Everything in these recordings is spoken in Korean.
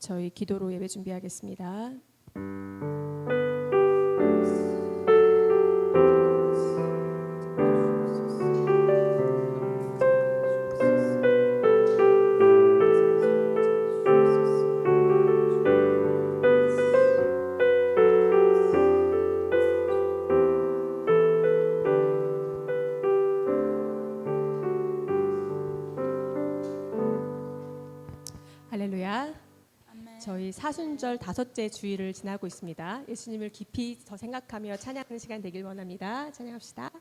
저희 기도로 예배 준비하겠습니다. 할렐루야. 저희 사순절 5째 주일을 지나고 있습니다. 예수님을 깊이 더 생각하며 찬양하는 시간 되길 원합니다. 찬양합시다.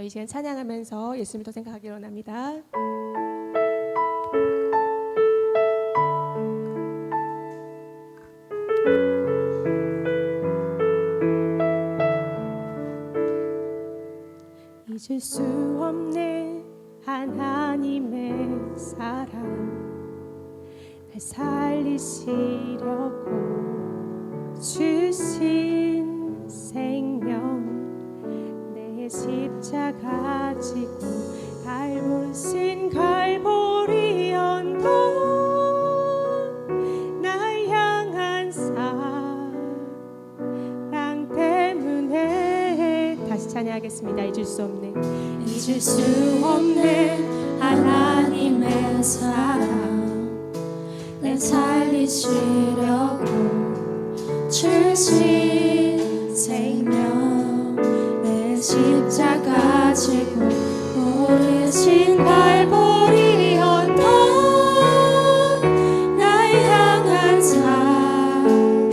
이 시간 찬양하면서 예수님을 더 생각하기를 원합니다. 잊을 수 없는 하나님의 사랑, 날 살리시려고 주신 생명, 십자가 지고 갈보신 갈보리 언덕, 날 향한 사랑 때문에. 다시 찬양하겠습니다. 잊을 수 없는 하나님의 사랑, 날 살리시려고 주신 생명, 십자가 지고 오르신 갈보리 언덕, 날 향한 사랑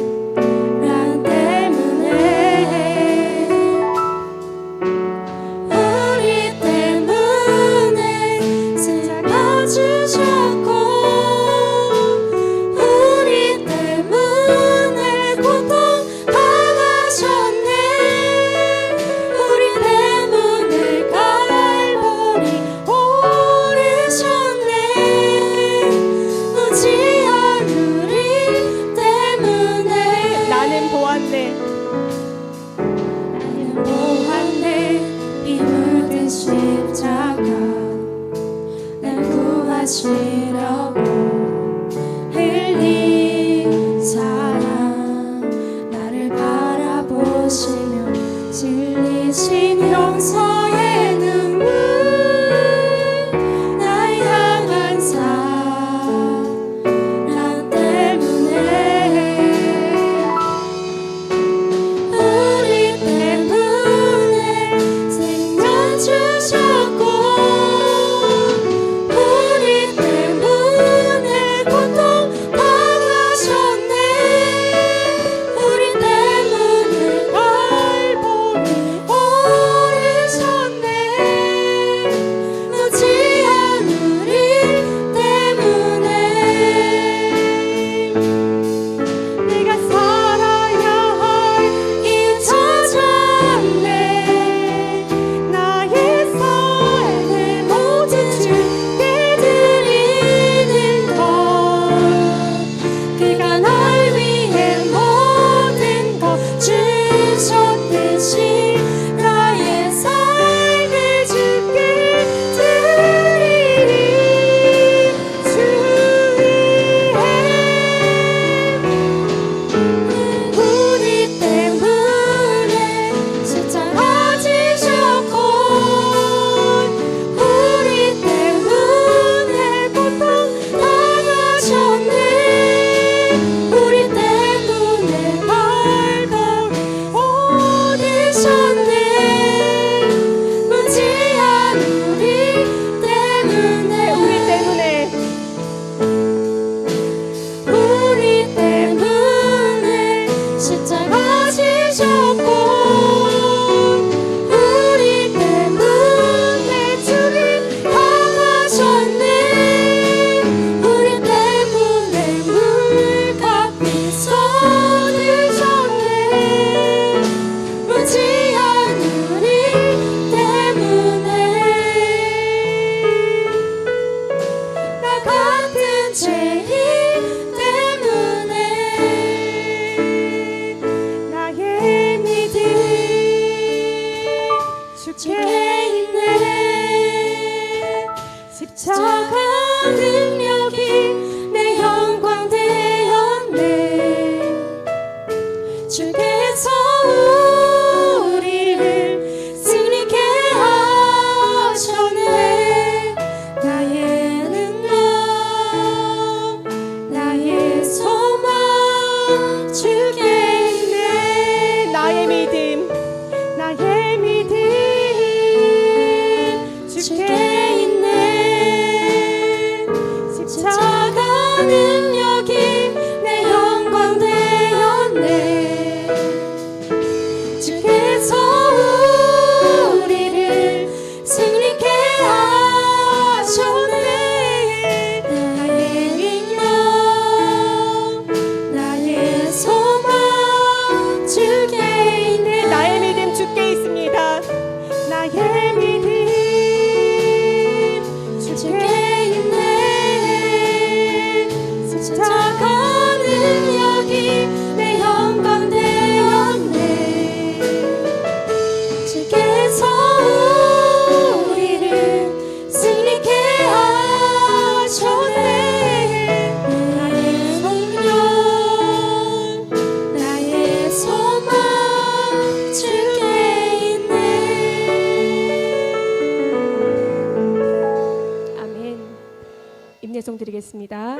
드리겠습니다.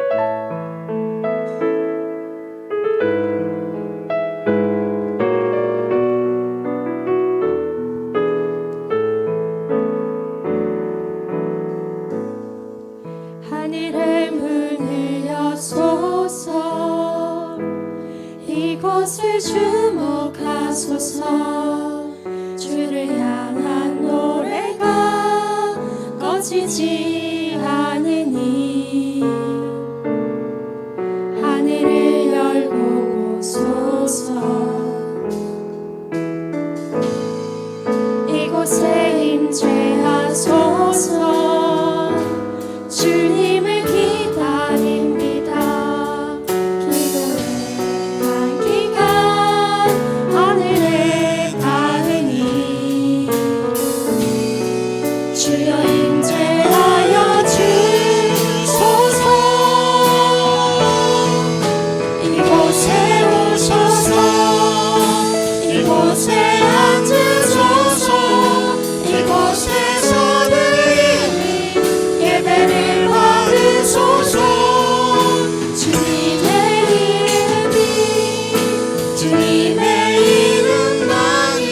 하늘의 문을 여소서 이곳을 주목하소서 주를 향한 노래가 꺼지지 않으니 하늘을 열고 보소서 이곳에 임재하소서 주님을 기다립니다. 기도의 향기가 하늘에 닿으니 주여 임재하여 주소서 이곳에 오셔서 이곳에 앉으소서 이곳에서 예배를 받으소서 주님의 이름만이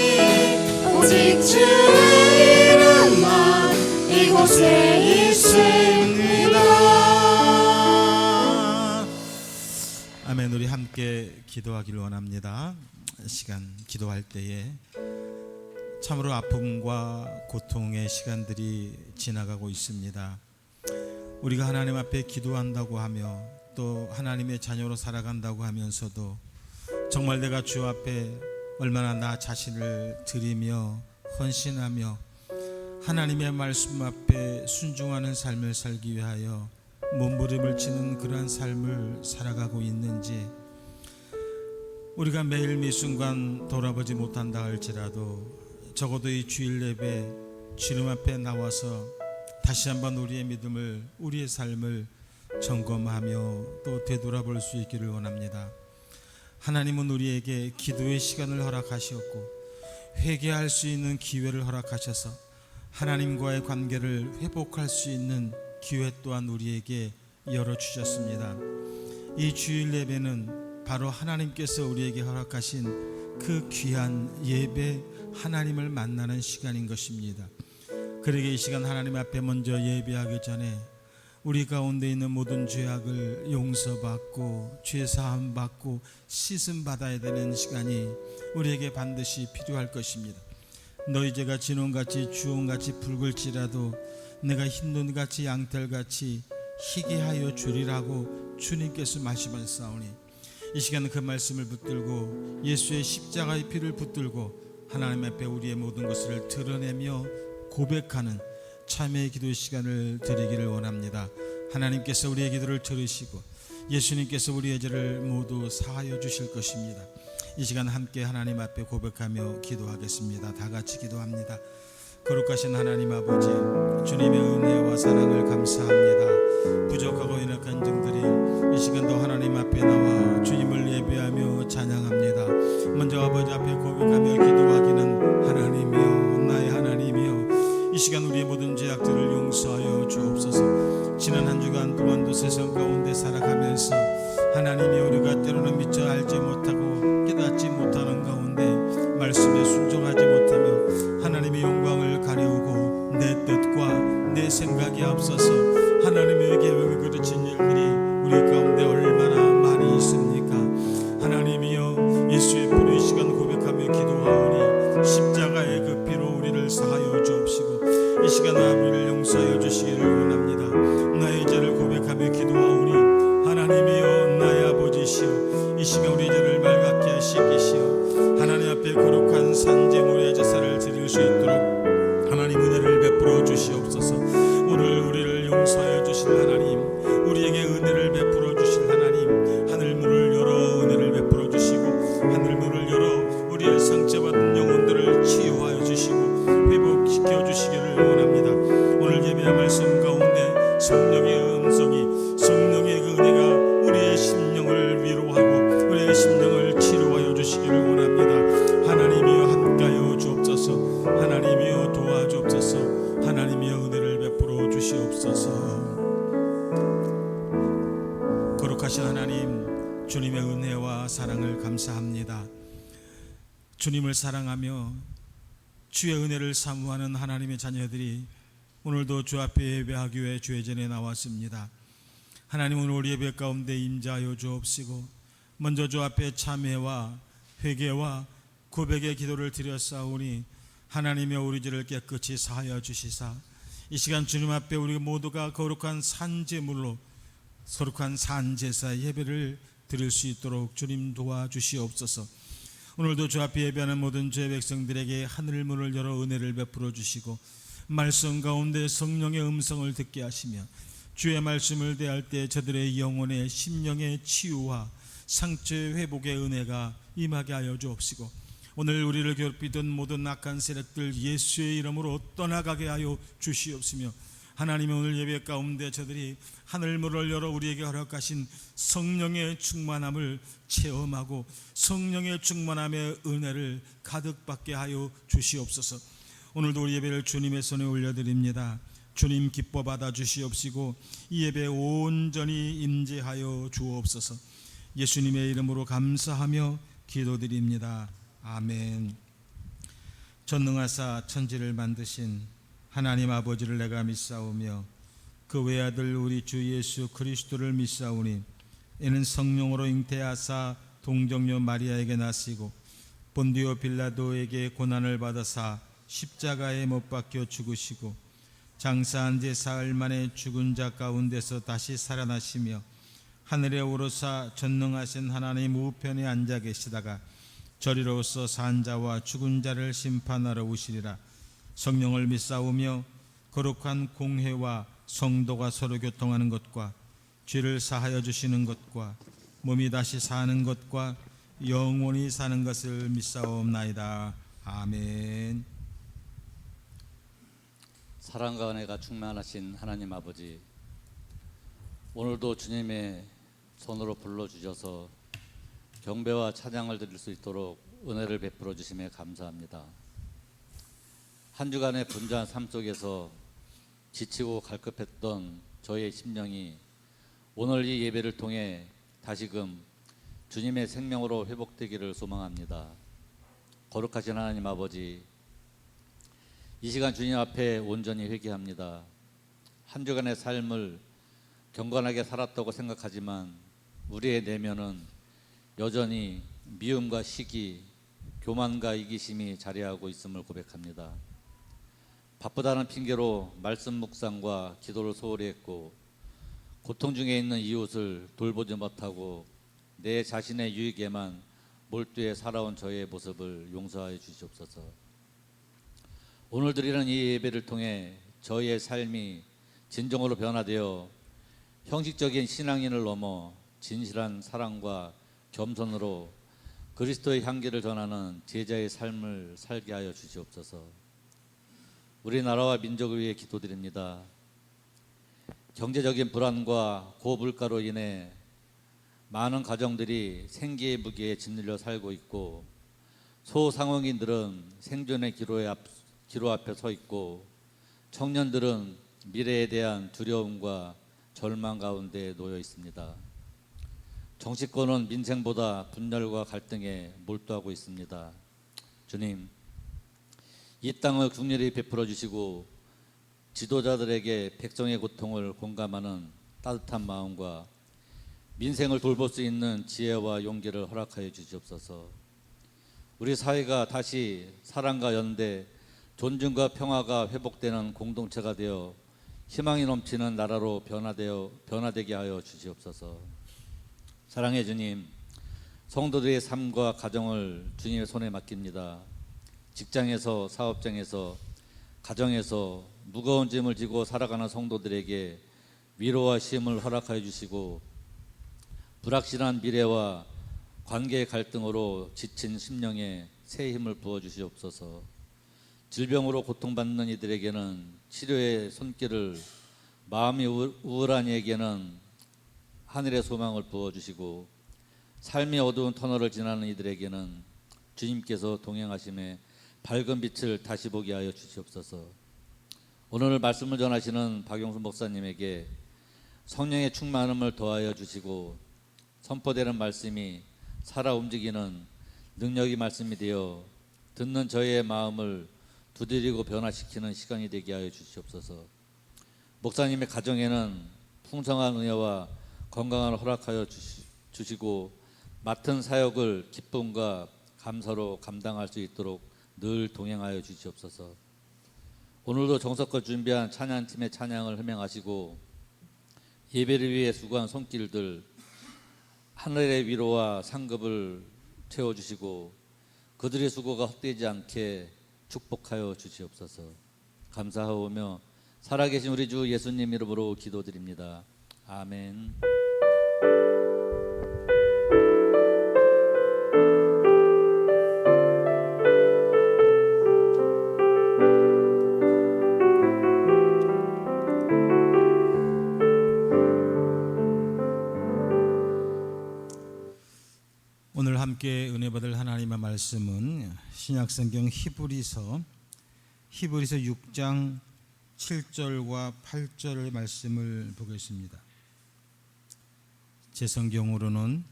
오직 주의 이름만 이곳에 있습니다. 아멘. 우리 함께 기도하기를 원합니다. 시간 기도할 때에 참으로 아픔과 고통의 시간들이 지나가고 있습니다. 우리가 하나님 앞에 기도한다고 하며 또 하나님의 자녀로 살아간다고 하면서도 정말 내가 주 앞에 얼마나 나 자신을 드리며 헌신하며 하나님의 말씀 앞에 순종하는 삶을 살기 위하여 몸부림을 치는 그러한 삶을 살아가고 있는지 우리가 매일 미순간 돌아보지 못한다 할지라도 적어도 이 주일 예배 주님 앞에 나와서 다시 한번 우리의 믿음을 우리의 삶을 점검하며 또 되돌아볼 수 있기를 원합니다. 하나님은 우리에게 기도의 시간을 허락하셨고 회개할 수 있는 기회를 허락하셔서 하나님과의 관계를 회복할 수 있는 기회 또한 우리에게 열어주셨습니다. 이 주일 예배는 바로 하나님께서 우리에게 허락하신 그 귀한 예배 하나님을 만나는 시간인 것입니다. 그러기에 이 시간 하나님 앞에 먼저 예배하기 전에 우리 가운데 있는 모든 죄악을 용서받고 죄사함 받고 씻음 받아야 되는 시간이 우리에게 반드시 필요할 것입니다. 너희 죄가 진홍같이 주홍같이 붉을지라도 내가 흰눈같이 양털같이 희게 하여 주리라고 주님께서 말씀하셨사오니 이 시간 그 말씀을 붙들고 예수의 십자가의 피를 붙들고 하나님 앞에 우리의 모든 것을 드러내며 고백하는 참회의 기도 시간을 드리기를 원합니다. 하나님께서 우리의 기도를 들으시고 예수님께서 우리의 죄를 모두 사하여 주실 것입니다. 이 시간 함께 하나님 앞에 고백하며 기도하겠습니다. 다 같이 기도합니다. 거룩하신 하나님 아버지, 주님의 은혜와 사랑을 감사합니다. 부족하고 연약한 종들이 이 시간도 하나님 앞에 나와 주님을 예배하며 찬양합니다. 먼저 아버지 앞에 고백하며 기도하기는 하나님이여, 나의 하나님이여, 이 시간 우리의 모든 죄악들을 용서하여 주옵소서. 지난 한 주간 동안도 세상 가운데 살아가면서 하나님이 우리가 때로는 미처 알지 못하고 깨닫지 못하는 가운데 말씀에 순종하지 못하며 하나님의 영광을 가려우고 내 뜻과 내 생각이 앞서서 하나님의 계획을 그르친 일들이 우리 가운데 얼마나 많이 있습니까? 하나님이여, 예수의 피로 이 시간 고백하며 기도하오니 십자가의 그 피로 우리를 사하여 주옵시고 이 시간 우리를 용서하여 주시기를 원합니다. 나의 죄를 고백하며 기도하오니 하나님이여, 나의 아버지시여, 이 시간 우리 죄를 맑게 하시기시여 하나님 앞에 거룩한 산제물의 제사를 드릴 수 있도록 하나님 은혜를 베풀어 주시옵소서. 오늘 우리를 거룩하신 하나님, 주님의 은혜와 사랑을 감사합니다. 주님을 사랑하며 주의 은혜를 사모하는 하나님의 자녀들이 오늘도 주 앞에 예배하기 위해 주의 전에 나왔습니다. 하나님, 오늘 우리 예배 가운데 임재하여 주옵시고 먼저 주 앞에 참회와 회개와 고백의 기도를 드렸사오니 하나님의 우리 죄를 깨끗이 사하여 주시사 이 시간 주님 앞에 우리 모두가 거룩한 산제물로 거룩한 산제사 예배를 드릴 수 있도록 주님 도와주시옵소서. 오늘도 주 앞에 예배하는 모든 주의 백성들에게 하늘 문을 열어 은혜를 베풀어 주시고 말씀 가운데 성령의 음성을 듣게 하시며 주의 말씀을 대할 때 저들의 영혼의 심령의 치유와 상처의 회복의 은혜가 임하게 하여 주옵시고 오늘 우리를 괴롭히던 모든 악한 세력들 예수의 이름으로 떠나가게 하여 주시옵시며 하나님의 오늘 예배 가운데 저들이 하늘문을 열어 우리에게 허락하신 성령의 충만함을 체험하고 성령의 충만함의 은혜를 가득 받게 하여 주시옵소서. 오늘도 우리 예배를 주님의 손에 올려드립니다. 주님 기뻐 받아 주시옵시고 이 예배에 온전히 임재하여 주옵소서. 예수님의 이름으로 감사하며 기도드립니다. 아멘. 전능하사 천지를 만드신 하나님 아버지를 내가 믿사오며 그 외아들 우리 주 예수 그리스도를 믿사오니 이는 성령으로 잉태하사 동정녀 마리아에게 나시고 본디오 빌라도에게 고난을 받아사 십자가에 못 박혀 죽으시고 장사한 지 사흘 만에 죽은 자 가운데서 다시 살아나시며 하늘에 오르사 전능하신 하나님 우편에 앉아 계시다가 저리로서 산 자와 죽은 자를 심판하러 오시리라. 성령을 믿사오며 거룩한 공회와 성도가 서로 교통하는 것과 죄를 사하여 주시는 것과 몸이 다시 사는 것과 영원히 사는 것을 믿사옵나이다. 아멘. 사랑과 은혜가 충만하신 하나님 아버지, 오늘도 주님의 손으로 불러주셔서 경배와 찬양을 드릴 수 있도록 은혜를 베풀어 주심에 감사합니다. 한 주간의 분주한 삶 속에서 지치고 갈급했던 저의 심령이 오늘 이 예배를 통해 다시금 주님의 생명으로 회복되기를 소망합니다. 거룩하신 하나님 아버지, 이 시간 주님 앞에 온전히 회개합니다. 한 주간의 삶을 경건하게 살았다고 생각하지만 우리의 내면은 여전히 미움과 시기, 교만과 이기심이 자리하고 있음을 고백합니다. 바쁘다는 핑계로 말씀 묵상과 기도를 소홀히 했고 고통 중에 있는 이웃을 돌보지 못하고 내 자신의 유익에만 몰두해 살아온 저의 모습을 용서하여 주시옵소서. 오늘 드리는 이 예배를 통해 저희의 삶이 진정으로 변화되어 형식적인 신앙인을 넘어 진실한 사랑과 겸손으로 그리스도의 향기를 전하는 제자의 삶을 살게 하여 주시옵소서. 우리나라와 민족을 위해 기도드립니다. 경제적인 불안과 고물가로 인해 많은 가정들이 생계의 무게에 짓눌려 살고 있고 소상공인들은 생존의 기로 앞에 서 있고 청년들은 미래에 대한 두려움과 절망 가운데 놓여 있습니다. 정치권은 민생보다 분열과 갈등에 몰두하고 있습니다. 주님, 이 땅을 국률이 베풀어 주시고 지도자들에게 백성의 고통을 공감하는 따뜻한 마음과 민생을 돌볼 수 있는 지혜와 용기를 허락하여 주시옵소서. 우리 사회가 다시 사랑과 연대, 존중과 평화가 회복되는 공동체가 되어 희망이 넘치는 나라로 변화되게 하여 주시옵소서. 사랑의 주님, 성도들의 삶과 가정을 주님의 손에 맡깁니다. 직장에서, 사업장에서, 가정에서 무거운 짐을 지고 살아가는 성도들에게 위로와 쉼을 허락하여 주시고 불확실한 미래와 관계의 갈등으로 지친 심령에 새 힘을 부어 주시옵소서. 질병으로 고통받는 이들에게는 치료의 손길을, 마음이 우울한 이에게는 하늘의 소망을 부어 주시고 삶의 어두운 터널을 지나는 이들에게는 주님께서 동행하심에 밝은 빛을 다시 보게 하여 주시옵소서. 오늘 말씀을 전하시는 박용순 목사님에게 성령의 충만함을 더하여 주시고 선포되는 말씀이 살아 움직이는 능력의 말씀이 되어 듣는 저희의 마음을 두드리고 변화시키는 시간이 되게 하여 주시옵소서. 목사님의 가정에는 풍성한 은혜와 건강을 허락하여 주시고 맡은 사역을 기쁨과 감사로 감당할 수 있도록 늘 동행하여 주시옵소서. 오늘도 정성껏 준비한 찬양팀의 찬양을 흥명하시고 예배를 위해 수고한 손길들 하늘의 위로와 상급을 채워주시고 그들의 수고가 헛되지 않게 축복하여 주시옵소서. 감사하오며 살아계신 우리 주 예수님 이름으로 기도드립니다. 아멘. 오늘 함께 은혜 받을 하나님의 말씀은 신약성경 히브리서 6장 7절과 8절의 말씀을 보겠습니다. 제 성경으로는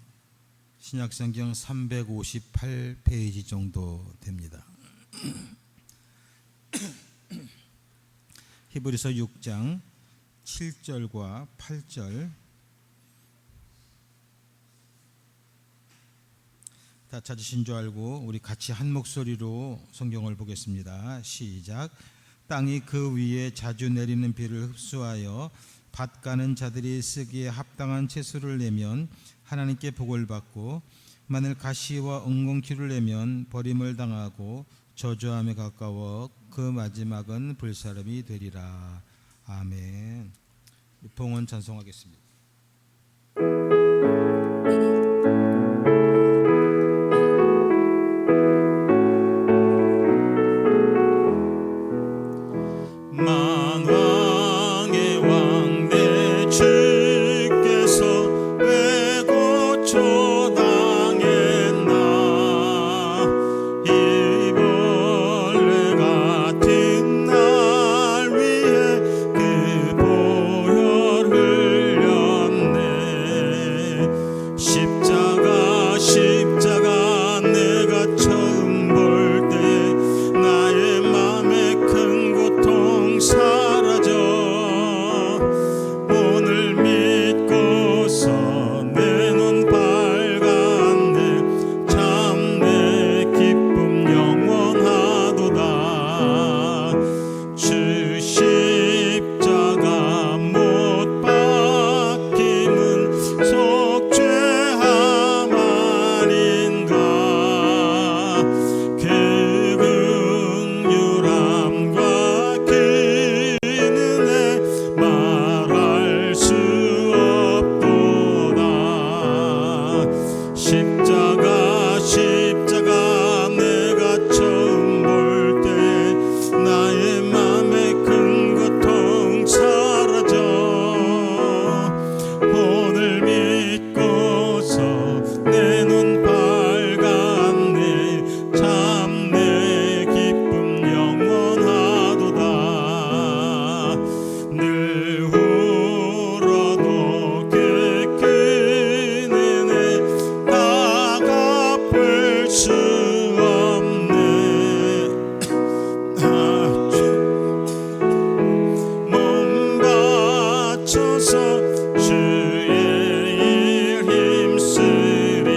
신약성경 358페이지 정도 됩니다. 히브리서 6장 7절과 8절 다 찾으신 줄 알고 우리 같이 한 목소리로 성경을 보겠습니다. 시작. 땅이 그 위에 자주 내리는 비를 흡수하여 밭 가는 자들이 쓰기에 합당한 채소를 내면 하나님께 복을 받고 만일 가시와 엉겅퀴를 내면 버림을 당하고 저주함에 가까워 그 마지막은 불사름이 되리라. 아멘. 봉헌 찬송하겠습니다. 만왕의 왕 내 주께서 왜 고초당했나. 이벌레 같은 날 위해 그 보혈 흘렸네. 십자가 내가 처음 볼 때 나의 맘에 큰 고통 사라져. 오늘 믿고서 내 눈 밝았네. 참 내 기쁨 영원하도다. 주 십자가 못 박힘은 속죄함 아닌가. 그 긍휼함과 그 은혜 말할 수 없도다. 십자가 내가 처음 볼 때 나의 맘에 큰 고통 사라져. 오늘 믿고서 내 눈 밝았네. 참 내 기쁨 영원하도다. 늘 울어도 그 은혜 다 갚을 수 없네. 몸 바쳐서 주의 일 힘쓰리.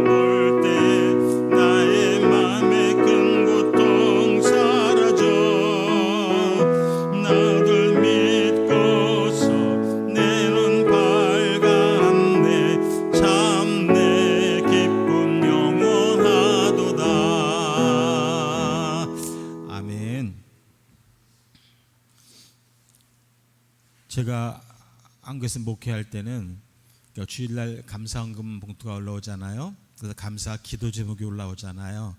볼 때 나의 맘에 큰 고통 사라져. 나를 믿고서 내 눈 밝았네. 참 내 기쁨 영원하도다. 아멘. 제가 한국에서 목회할 때는 주일날 감사헌금 봉투가 올라오잖아요. 그래서 감사 기도 제목이 올라오잖아요.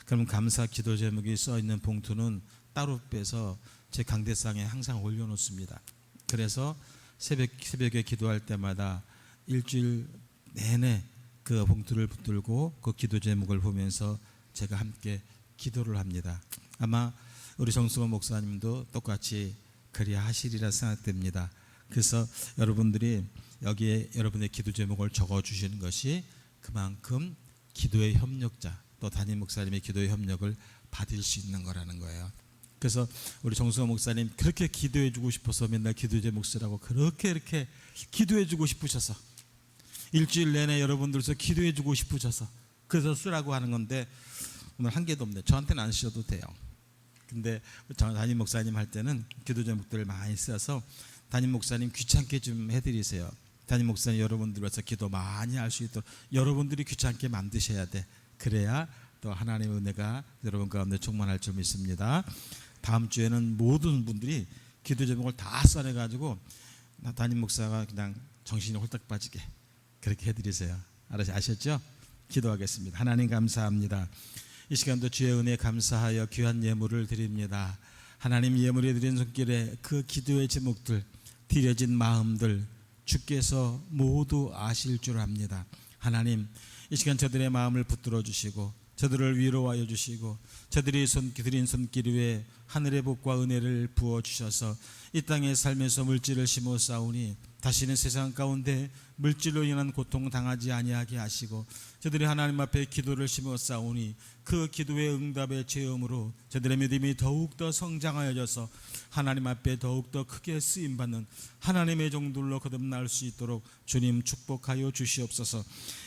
그럼 감사 기도 제목이 써 있는 봉투는 따로 빼서 제 강대상에 항상 올려놓습니다. 그래서 새벽에 기도할 때마다 일주일 내내 그 봉투를 붙들고 그 기도 제목을 보면서 제가 함께 기도를 합니다. 아마 우리 정승호 목사님도 똑같이 그리야 하시리라 생각됩니다. 그래서 여러분들이 여기에 여러분의 기도 제목을 적어주시는 것이 그만큼 기도의 협력자, 또 담임 목사님의 기도의 협력을 받을 수 있는 거라는 거예요. 그래서 우리 정승호 목사님 그렇게 기도해주고 싶어서 맨날 기도 제목 쓰라고 그렇게 이렇게 기도해주고 싶으셔서 일주일 내내 여러분들서 기도해주고 싶으셔서 그래서 쓰라고 하는 건데 오늘 한 개도 없네. 저한테는 안 쓰셔도 돼요. 근데 담임 목사님 할 때는 기도 제목들을 많이 써서 담임 목사님 귀찮게 좀 해드리세요. 담임 목사님 여러분들 위해서 기도 많이 할 수 있도록 여러분들이 귀찮게 만드셔야 돼. 그래야 또 하나님의 은혜가 여러분 가운데 충만할 줄 믿습니다. 다음 주에는 모든 분들이 기도 제목을 다 써내가지고 담임 목사가 그냥 정신이 홀딱 빠지게 그렇게 해드리세요. 아셨죠? 기도하겠습니다. 하나님 감사합니다. 이 시간도 주의 은혜에 감사하여 귀한 예물을 드립니다. 하나님 예물에 드린 손길에 그 기도의 제목들, 드려진 마음들 주께서 모두 아실 줄 압니다. 하나님 이 시간 저들의 마음을 붙들어 주시고 저들을 위로하여 주시고 저들이 드린 손길 위에 하늘의 복과 은혜를 부어 주셔서 이 땅에 살면서 물질을 심어 싸우니 다시는 세상 가운데 물질로 인한 고통 당하지 아니하게 하시고 저들이 하나님 앞에 기도를 심어 싸우니 그 기도의 응답의 체험으로 저들의 믿음이 더욱더 성장하여져서 하나님 앞에 더욱더 크게 쓰임받는 하나님의 종들로 거듭날 수 있도록 주님 축복하여 주시옵소서.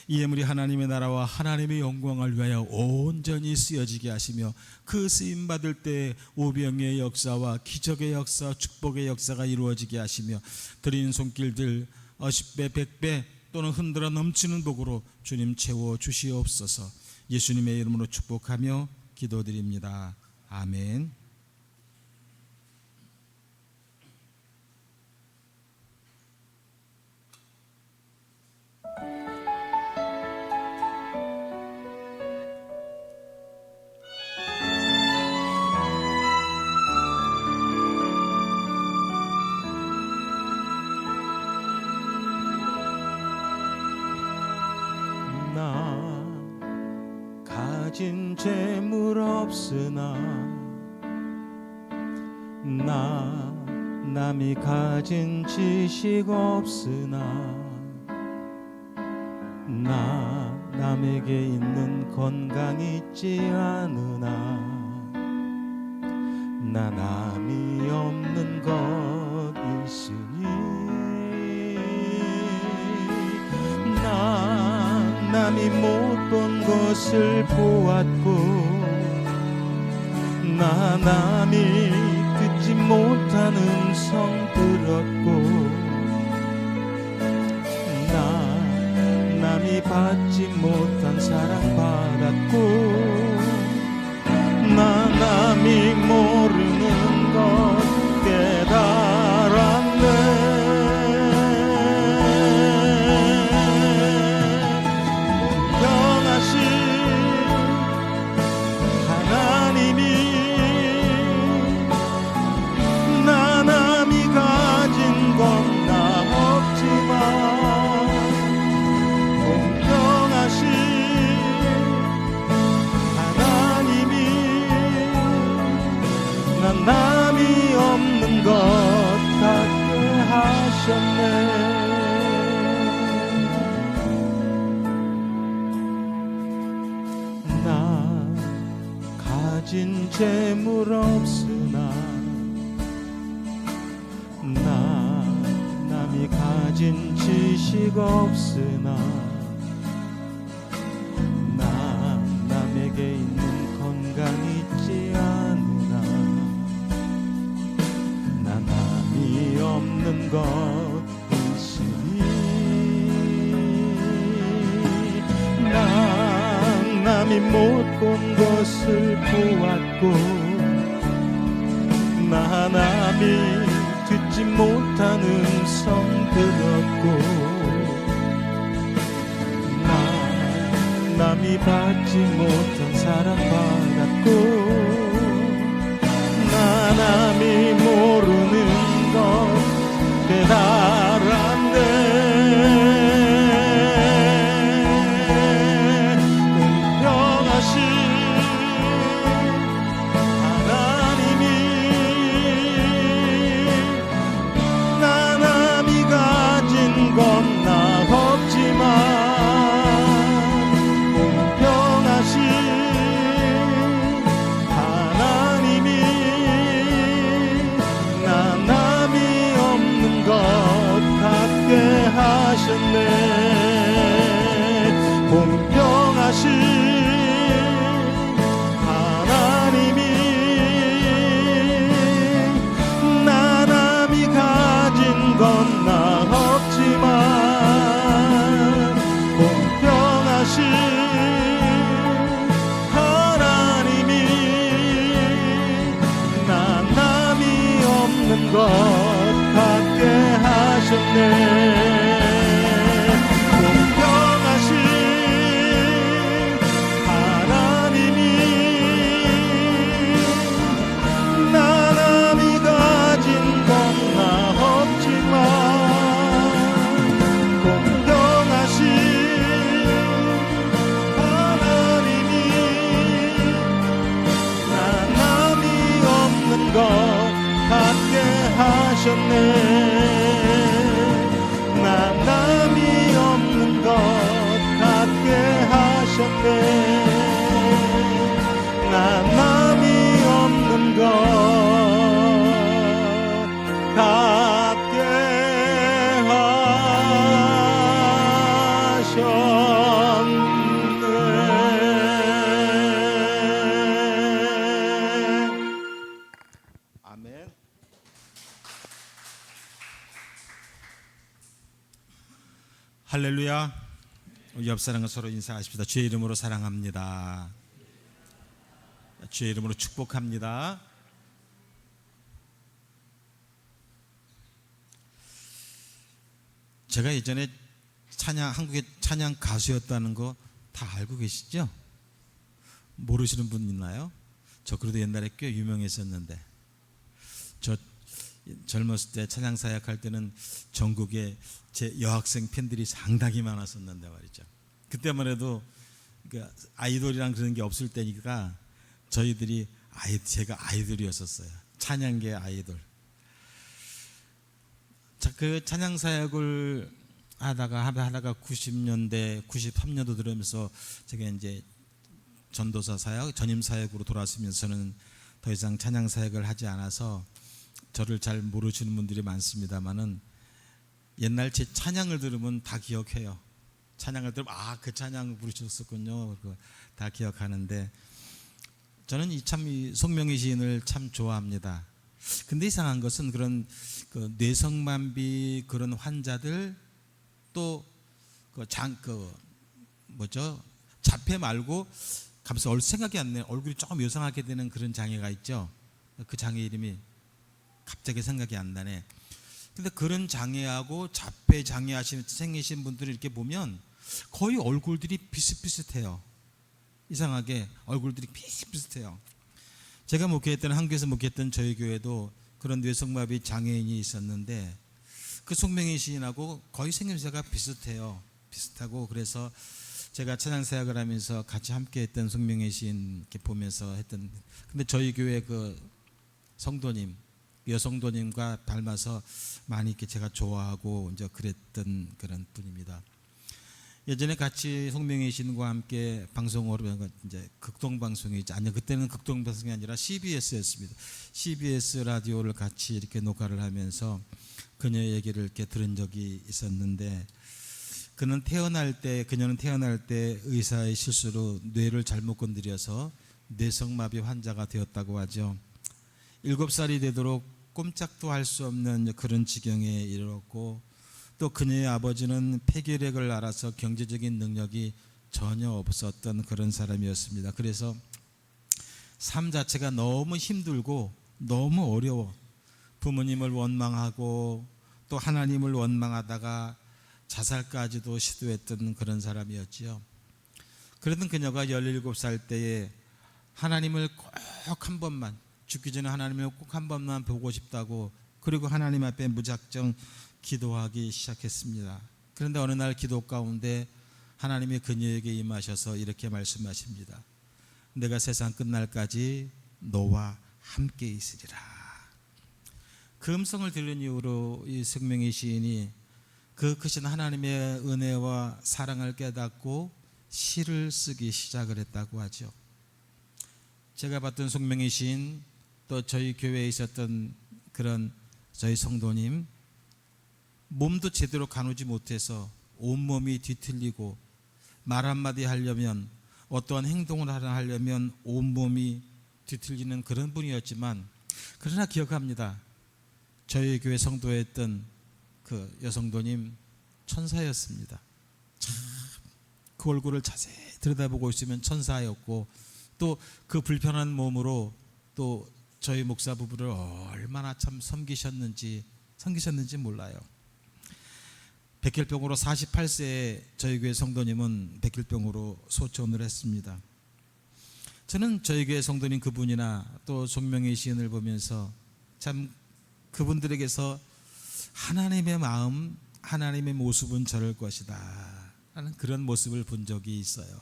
이 예물이 하나님의 나라와 하나님의 영광을 위하여 온전히 쓰여지게 하시며 그 쓰임받을 때 오병의 역사와 기적의 역사, 축복의 역사가 이루어지게 하시며 드린 손길들 10배, 100배 또는 흔들어 넘치는 복으로 주님 채워 주시옵소서. 예수님의 이름으로 축복하며 기도드립니다. 아멘. 가진 재물 없으나 나 남이 가진 지식 없으나 나 남에게 있는 건강 있지 않으나 나 남이 없는 것 있으니 나 남이 못 본 것을 보았고 나 남이 듣지 못한 음성 들었고 나 남이 받지 못한 사랑 받았고 나 남이 모르는 것 깨달았네. 남이 없는 것 같게 하셨네. 나 가진 재물 없으나 나 남이 가진 지식 없으나 나 남에게 있는 건강 있지 않으나 남이 없는 것 있으니 나 남이 못 본 것을 보았고 나 남이 듣지 못한 음성 들었고 나 남이 받지 못한 사랑 받았고 나 남이 모르는 것 깨달았네. 공평하신 하나님이 것 같게 하셨네. 공평하신 하나님이 나남이 가진 것나 없지만 공평하신 하나님이 나남이 없는 것 같게 하셨네. 나남이 없는 것 같게 하셨네. 나남이 없는 것 같게 하셨네. 아멘. 할렐루야. 우리 옆 사람과 서로 인사하십시다. 주의 이름으로 사랑합니다. 주의 이름으로 축복합니다. 제가 예전에 한국의 찬양 가수였다는 거 다 알고 계시죠? 모르시는 분 있나요? 저 그래도 옛날에 꽤 유명했었는데, 저 젊었을 때 찬양 사역할 때는 전국에 제 여학생 팬들이 상당히 많았었는데 말이죠. 그때만 해도 그러니까 아이돌이랑 그런 게 없을 때니까 저희들이 제가 아이돌이었었어요. 찬양계 아이돌. 자, 그 찬양 사역을 하다가 90년대 93년도 들으면서 제가 이제 전도사 사역, 전임 사역으로 돌아서면서는 더 이상 찬양 사역을 하지 않아서 저를 잘 모르시는 분들이 많습니다만은 옛날 제 찬양을 들으면 다 기억해요. 찬양을 들으면 그 찬양 부르셨었군요. 다 기억하는데, 저는 이 송명희 시인을 참 좋아합니다. 근데 이상한 것은 그런 뇌성만비 그런 환자들, 또 자폐 말고 가면서 생각이 안 나요. 얼굴이 조금 요상하게 되는 그런 장애가 있죠. 그 장애 이름이 갑자기 생각이 안 나네. 근데 그런 장애하고 자폐 장애 생기신 분들을 이렇게 보면 거의 얼굴들이 비슷비슷해요. 이상하게 얼굴들이 비슷비슷해요. 제가 한국에서 목회했던 저희 교회도 그런 뇌성마비 장애인이 있었는데, 그 송명희 시인하고 거의 생김새가 비슷하고, 그래서 제가 찬양 사역을 하면서 같이 함께했던 송명희 시인 이렇게 보면서 했던. 근데 저희 교회 그 성도님, 여성도님과 닮아서 많이 이렇게 제가 좋아하고 이제 그랬던 그런 분입니다. 예전에 같이 송명희 시인과 함께 방송으로 이제 극동방송이지, 아니요, 그때는 극동방송이 아니라 CBS였습니다. CBS 라디오를 같이 이렇게 녹화를 하면서 그녀의 얘기를 이렇게 들은 적이 있었는데, 그녀는 태어날 때 의사의 실수로 뇌를 잘못 건드려서 뇌성마비 환자가 되었다고 하죠. 7살이 되도록 꼼짝도 할 수 없는 그런 지경에 이르렀고, 또 그녀의 아버지는 폐결핵을 앓아서 경제적인 능력이 전혀 없었던 그런 사람이었습니다. 그래서 삶 자체가 너무 힘들고 너무 어려워. 부모님을 원망하고 또 하나님을 원망하다가 자살까지도 시도했던 그런 사람이었지요. 그러던 그녀가 17살 때에 하나님을 꼭 한 번만, 죽기 전에 하나님을 꼭 한 번만 보고 싶다고, 그리고 하나님 앞에 무작정 기도하기 시작했습니다. 그런데 어느 날 기도 가운데 하나님이 그녀에게 임하셔서 이렇게 말씀하십니다. 내가 세상 끝날까지 너와 함께 있으리라. 그 음성을 들은 이후로 이 송명희 시인이 그 크신 하나님의 은혜와 사랑을 깨닫고 시를 쓰기 시작을 했다고 하죠. 제가 봤던 송명희 시인, 또 저희 교회에 있었던 그런 저희 성도님, 몸도 제대로 가누지 못해서 온몸이 뒤틀리고 말 한마디 하려면, 어떠한 행동을 하려면 온몸이 뒤틀리는 그런 분이었지만, 그러나 기억합니다. 저희 교회 성도에 있던 그 여성도님 천사였습니다. 참 그 얼굴을 자세히 들여다보고 있으면 천사였고, 또 그 불편한 몸으로 또 저희 목사 부부를 얼마나 참 섬기셨는지 몰라요. 백혈병으로 48세에 저희 교회 성도님은 백혈병으로 소천을 했습니다. 저는 저희 교회 성도님 그분이나 또 손명희 시인을 보면서 참 그분들에게서 하나님의 마음, 하나님의 모습은 저럴 것이다 하는 그런 모습을 본 적이 있어요.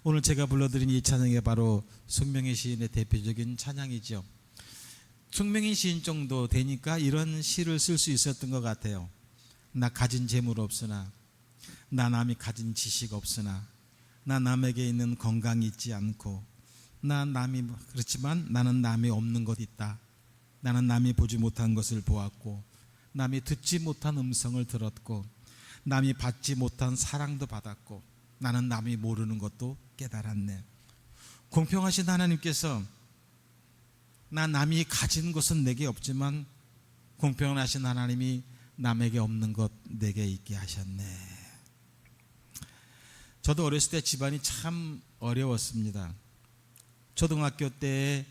오늘 제가 불러드린 이 찬양이 바로 손명희 시인의 대표적인 찬양이죠. 손명희 시인 정도 되니까 이런 시를 쓸 수 있었던 것 같아요. 나 가진 재물 없으나, 나 남이 가진 지식 없으나, 나 남에게 있는 건강이 있지 않고, 나 남이 그렇지만 나는 남이 없는 것 있다. 나는 남이 보지 못한 것을 보았고, 남이 듣지 못한 음성을 들었고, 남이 받지 못한 사랑도 받았고, 나는 남이 모르는 것도 깨달았네. 공평하신 하나님께서 나 남이 가진 것은 내게 없지만 공평하신 하나님이 남에게 없는 것 내게 있게 하셨네. 저도 어렸을 때 집안이 참 어려웠습니다. 초등학교 때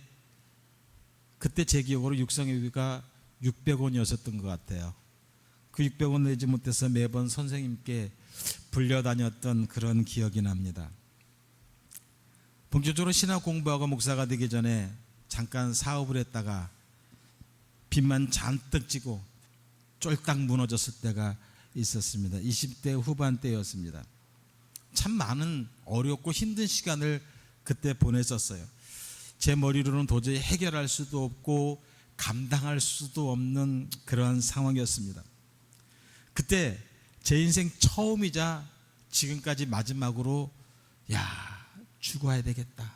그때 제 기억으로 육성회비가 600원이었었던 것 같아요. 그 600원 내지 못해서 매번 선생님께 불려다녔던 그런 기억이 납니다. 본격적으로 신학 공부하고 목사가 되기 전에 잠깐 사업을 했다가 빚만 잔뜩 지고 쫄딱 무너졌을 때가 있었습니다. 20대 후반대였습니다. 참 많은 어렵고 힘든 시간을 그때 보냈었어요. 제 머리로는 도저히 해결할 수도 없고 감당할 수도 없는 그러한 상황이었습니다. 그때 제 인생 처음이자 지금까지 마지막으로 죽어야 되겠다,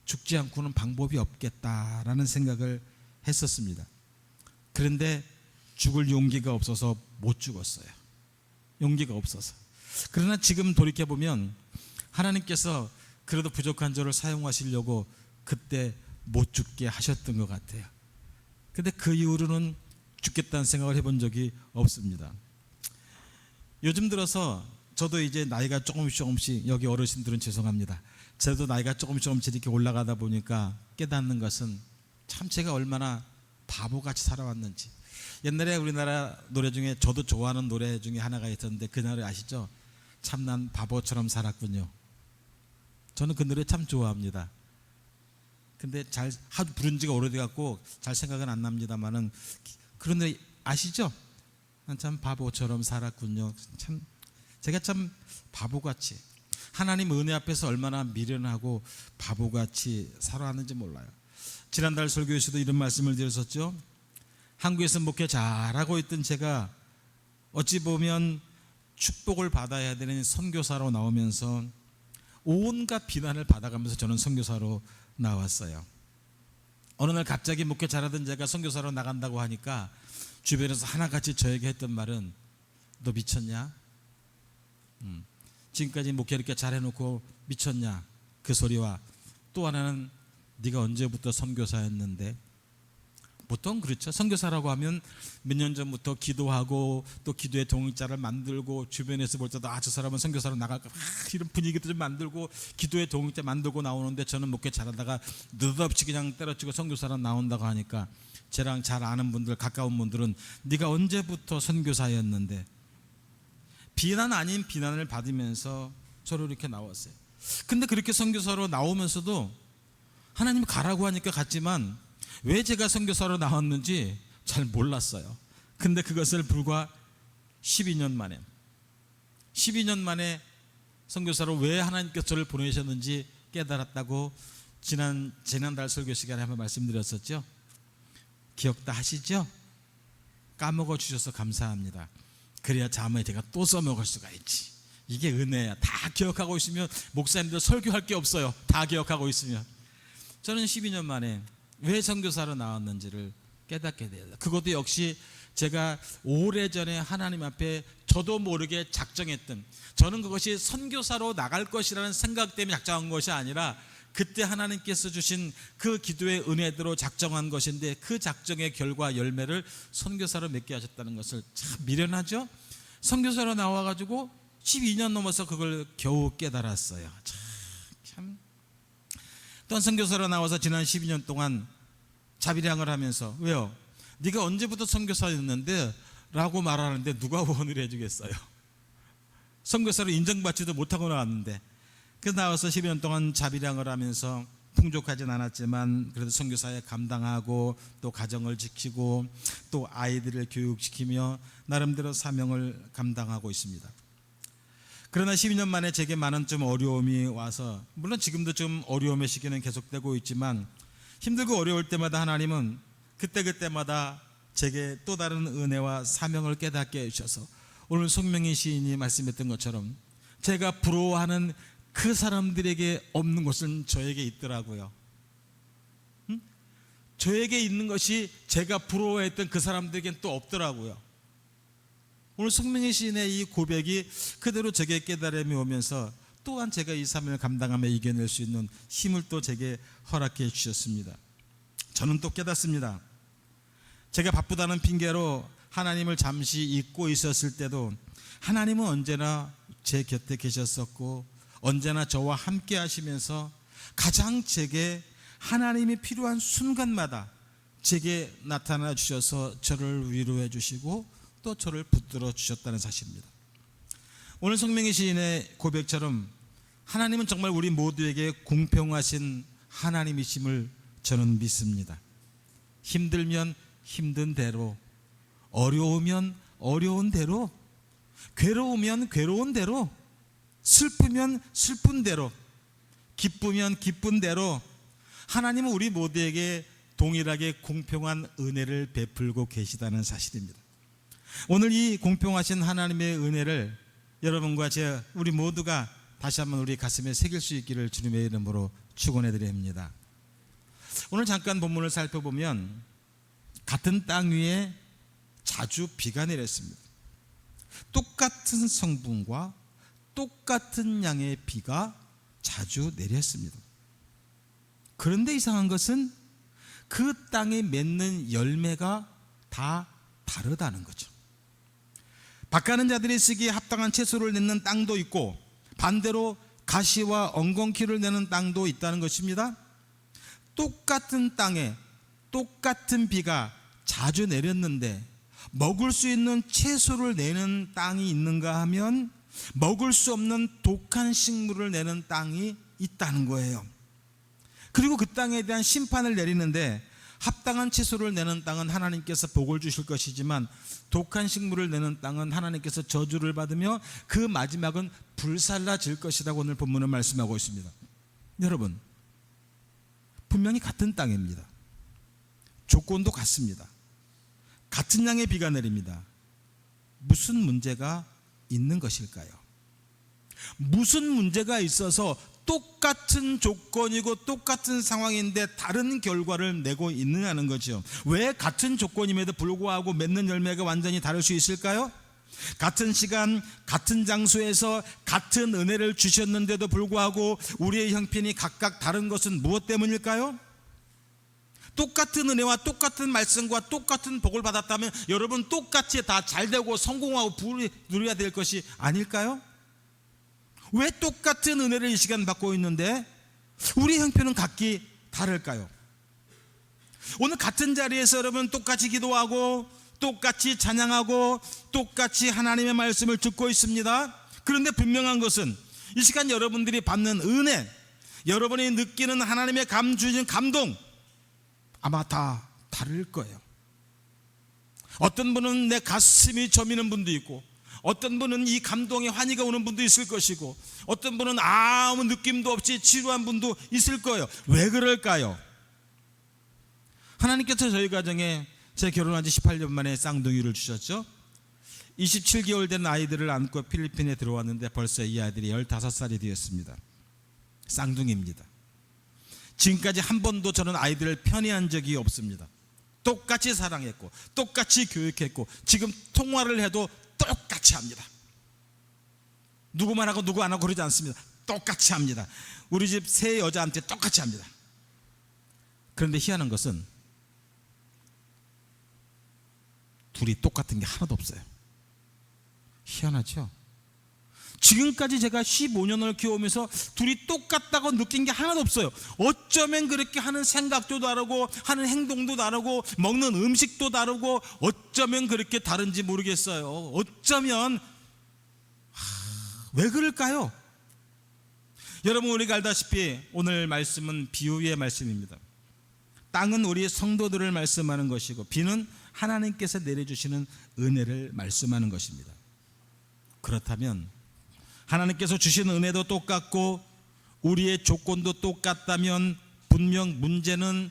죽지 않고는 방법이 없겠다라는 생각을 했었습니다. 그런데 죽을 용기가 없어서 못 죽었어요. 용기가 없어서. 그러나 지금 돌이켜보면 하나님께서 그래도 부족한 저를 사용하시려고 그때 못 죽게 하셨던 것 같아요. 근데 그 이후로는 죽겠다는 생각을 해본 적이 없습니다. 요즘 들어서 저도 이제 나이가 조금씩, 여기 어르신들은 죄송합니다, 저도 나이가 조금씩 이렇게 올라가다 보니까 깨닫는 것은 참 제가 얼마나 바보같이 살아왔는지. 옛날에 우리나라 노래 중에 저도 좋아하는 노래 중에 하나가 있었는데 그 노래 아시죠? 참 난 바보처럼 살았군요. 저는 그 노래 참 좋아합니다. 근데 잘 부른 지가 오래돼갖고 잘 생각은 안 납니다만은 그런 노래 아시죠? 난 참 바보처럼 살았군요. 참 제가 참 바보같이, 하나님 은혜 앞에서 얼마나 미련하고 바보같이 살아왔는지 몰라요. 지난달 설교에서도 이런 말씀을 드렸었죠. 한국에서 목회 잘하고 있던 제가 어찌 보면 축복을 받아야 되는 선교사로 나오면서 온갖 비난을 받아가면서 저는 선교사로 나왔어요. 어느 날 갑자기 목회 잘하던 제가 선교사로 나간다고 하니까 주변에서 하나같이 저에게 했던 말은 너 미쳤냐? 지금까지 목회 이렇게 잘해놓고 미쳤냐? 그 소리와 또 하나는 네가 언제부터 선교사였는데? 보통 그렇죠. 선교사라고 하면 몇 년 전부터 기도하고 또 기도의 동역자를 만들고 주변에서 볼 때도 저 사람은 선교사로 나갈까 이런 분위기도 좀 만들고 기도의 동역자 만들고 나오는데 저는 목회 잘하다가 느닷없이 그냥 때려치고 선교사로 나온다고 하니까 저랑 잘 아는 분들, 가까운 분들은 네가 언제부터 선교사였는데, 비난 아닌 비난을 받으면서 저를 이렇게 나왔어요. 근데 그렇게 선교사로 나오면서도 하나님이 가라고 하니까 갔지만 왜 제가 선교사로 나왔는지 잘 몰랐어요. 근데 그것을 불과 12년 만에 선교사로 왜 하나님께서 저를 보내셨는지 깨달았다고 지난달 설교 시간에 한번 말씀드렸었죠. 기억 다 하시죠? 까먹어 주셔서 감사합니다. 그래야 다음에 제가 또 써먹을 수가 있지. 이게 은혜야. 다 기억하고 있으면 목사님들 설교할 게 없어요. 다 기억하고 있으면. 저는 12년 만에 왜 선교사로 나왔는지를 깨닫게 돼요. 그것도 역시 제가 오래전에 하나님 앞에 저도 모르게 작정했던, 저는 그것이 선교사로 나갈 것이라는 생각 때문에 작정한 것이 아니라 그때 하나님께서 주신 그 기도의 은혜대로 작정한 것인데 그 작정의 결과 열매를 선교사로 맺게 하셨다는 것을 참 미련하죠. 선교사로 나와가지고 12년 넘어서 그걸 겨우 깨달았어요. 참. 또한 선교사로 나와서 지난 12년 동안 자비량을 하면서 왜요? 네가 언제부터 선교사였는데? 라고 말하는데 누가 후원을 해주겠어요? 선교사로 인정받지도 못하고 나왔는데. 그래서 나와서 12년 동안 자비량을 하면서 풍족하진 않았지만 그래도 선교사에 감당하고 또 가정을 지키고 또 아이들을 교육시키며 나름대로 사명을 감당하고 있습니다. 그러나 12년 만에 제게 많은 좀 어려움이 와서, 물론 지금도 좀 어려움의 시기는 계속되고 있지만 힘들고 어려울 때마다 하나님은 그때그때마다 제게 또 다른 은혜와 사명을 깨닫게 해주셔서 오늘 송명희 시인이 말씀했던 것처럼 제가 부러워하는 그 사람들에게 없는 것은 저에게 있더라고요. 저에게 있는 것이 제가 부러워했던 그 사람들에게는 또 없더라고요. 오늘 송명희 시인의 이 고백이 그대로 제게 깨달음이 오면서 또한 제가 이 사명을 감당하며 이겨낼 수 있는 힘을 또 제게 허락해 주셨습니다. 저는 또 깨닫습니다. 제가 바쁘다는 핑계로 하나님을 잠시 잊고 있었을 때도 하나님은 언제나 제 곁에 계셨었고 언제나 저와 함께 하시면서 가장 제게 하나님이 필요한 순간마다 제게 나타나 주셔서 저를 위로해 주시고 또 저를 붙들어 주셨다는 사실입니다. 오늘 송명희 시인의 고백처럼 하나님은 정말 우리 모두에게 공평하신 하나님이심을 저는 믿습니다. 힘들면 힘든 대로, 어려우면 어려운 대로, 괴로우면 괴로운 대로, 슬프면 슬픈 대로, 기쁘면 기쁜 대로 하나님은 우리 모두에게 동일하게 공평한 은혜를 베풀고 계시다는 사실입니다. 오늘 이 공평하신 하나님의 은혜를 여러분과 우리 모두가 다시 한번 우리 가슴에 새길 수 있기를 주님의 이름으로 축원해 드립니다. 오늘 잠깐 본문을 살펴보면 같은 땅 위에 자주 비가 내렸습니다. 똑같은 성분과 똑같은 양의 비가 자주 내렸습니다. 그런데 이상한 것은 그 땅에 맺는 열매가 다 다르다는 거죠. 밭가는 자들이 쓰기에 합당한 채소를 내는 땅도 있고 반대로 가시와 엉겅퀴를 내는 땅도 있다는 것입니다. 똑같은 땅에 똑같은 비가 자주 내렸는데 먹을 수 있는 채소를 내는 땅이 있는가 하면 먹을 수 없는 독한 식물을 내는 땅이 있다는 거예요. 그리고 그 땅에 대한 심판을 내리는데 합당한 채소를 내는 땅은 하나님께서 복을 주실 것이지만 독한 식물을 내는 땅은 하나님께서 저주를 받으며 그 마지막은 불살라질 것이라고 오늘 본문은 말씀하고 있습니다. 여러분, 분명히 같은 땅입니다. 조건도 같습니다. 같은 양의 비가 내립니다. 무슨 문제가 있는 것일까요? 무슨 문제가 있어서 똑같은 조건이고 똑같은 상황인데 다른 결과를 내고 있느냐는 거죠. 왜 같은 조건임에도 불구하고 맺는 열매가 완전히 다를 수 있을까요? 같은 시간 같은 장소에서 같은 은혜를 주셨는데도 불구하고 우리의 형편이 각각 다른 것은 무엇 때문일까요? 똑같은 은혜와 똑같은 말씀과 똑같은 복을 받았다면 여러분 똑같이 다 잘되고 성공하고 부를 누려야 될 것이 아닐까요? 왜 똑같은 은혜를 이 시간 받고 있는데 우리 형편은 각기 다를까요? 오늘 같은 자리에서 여러분 똑같이 기도하고 똑같이 찬양하고 똑같이 하나님의 말씀을 듣고 있습니다. 그런데 분명한 것은 이 시간 여러분들이 받는 은혜, 여러분이 느끼는 하나님의 주신 감동 아마 다 다를 거예요. 어떤 분은 내 가슴이 저미는 분도 있고 어떤 분은 이 감동에 환희가 오는 분도 있을 것이고 어떤 분은 아무 느낌도 없이 지루한 분도 있을 거예요. 왜 그럴까요? 하나님께서 저희 가정에 제 결혼한 지 18년 만에 쌍둥이를 주셨죠. 27개월 된 아이들을 안고 필리핀에 들어왔는데 벌써 이 아이들이 15살이 되었습니다. 쌍둥이입니다. 지금까지 한 번도 저는 아이들을 편애한 적이 없습니다. 똑같이 사랑했고 똑같이 교육했고 지금 통화를 해도 똑같이 합니다. 누구만 하고 누구 안 하고 그러지 않습니다. 똑같이 합니다. 우리 집 세 여자한테 똑같이 합니다. 그런데 희한한 것은 둘이 똑같은 게 하나도 없어요. 희한하죠? 지금까지 제가 15년을 키우면서 둘이 똑같다고 느낀 게 하나도 없어요. 어쩌면 그렇게 하는 생각도 다르고 하는 행동도 다르고 먹는 음식도 다르고 어쩌면 그렇게 다른지 모르겠어요. 어쩌면 왜 그럴까요? 여러분, 우리가 알다시피 오늘 말씀은 비유의 말씀입니다. 땅은 우리 성도들을 말씀하는 것이고 비는 하나님께서 내려주시는 은혜를 말씀하는 것입니다. 그렇다면 하나님께서 주시는 은혜도 똑같고 우리의 조건도 똑같다면 분명 문제는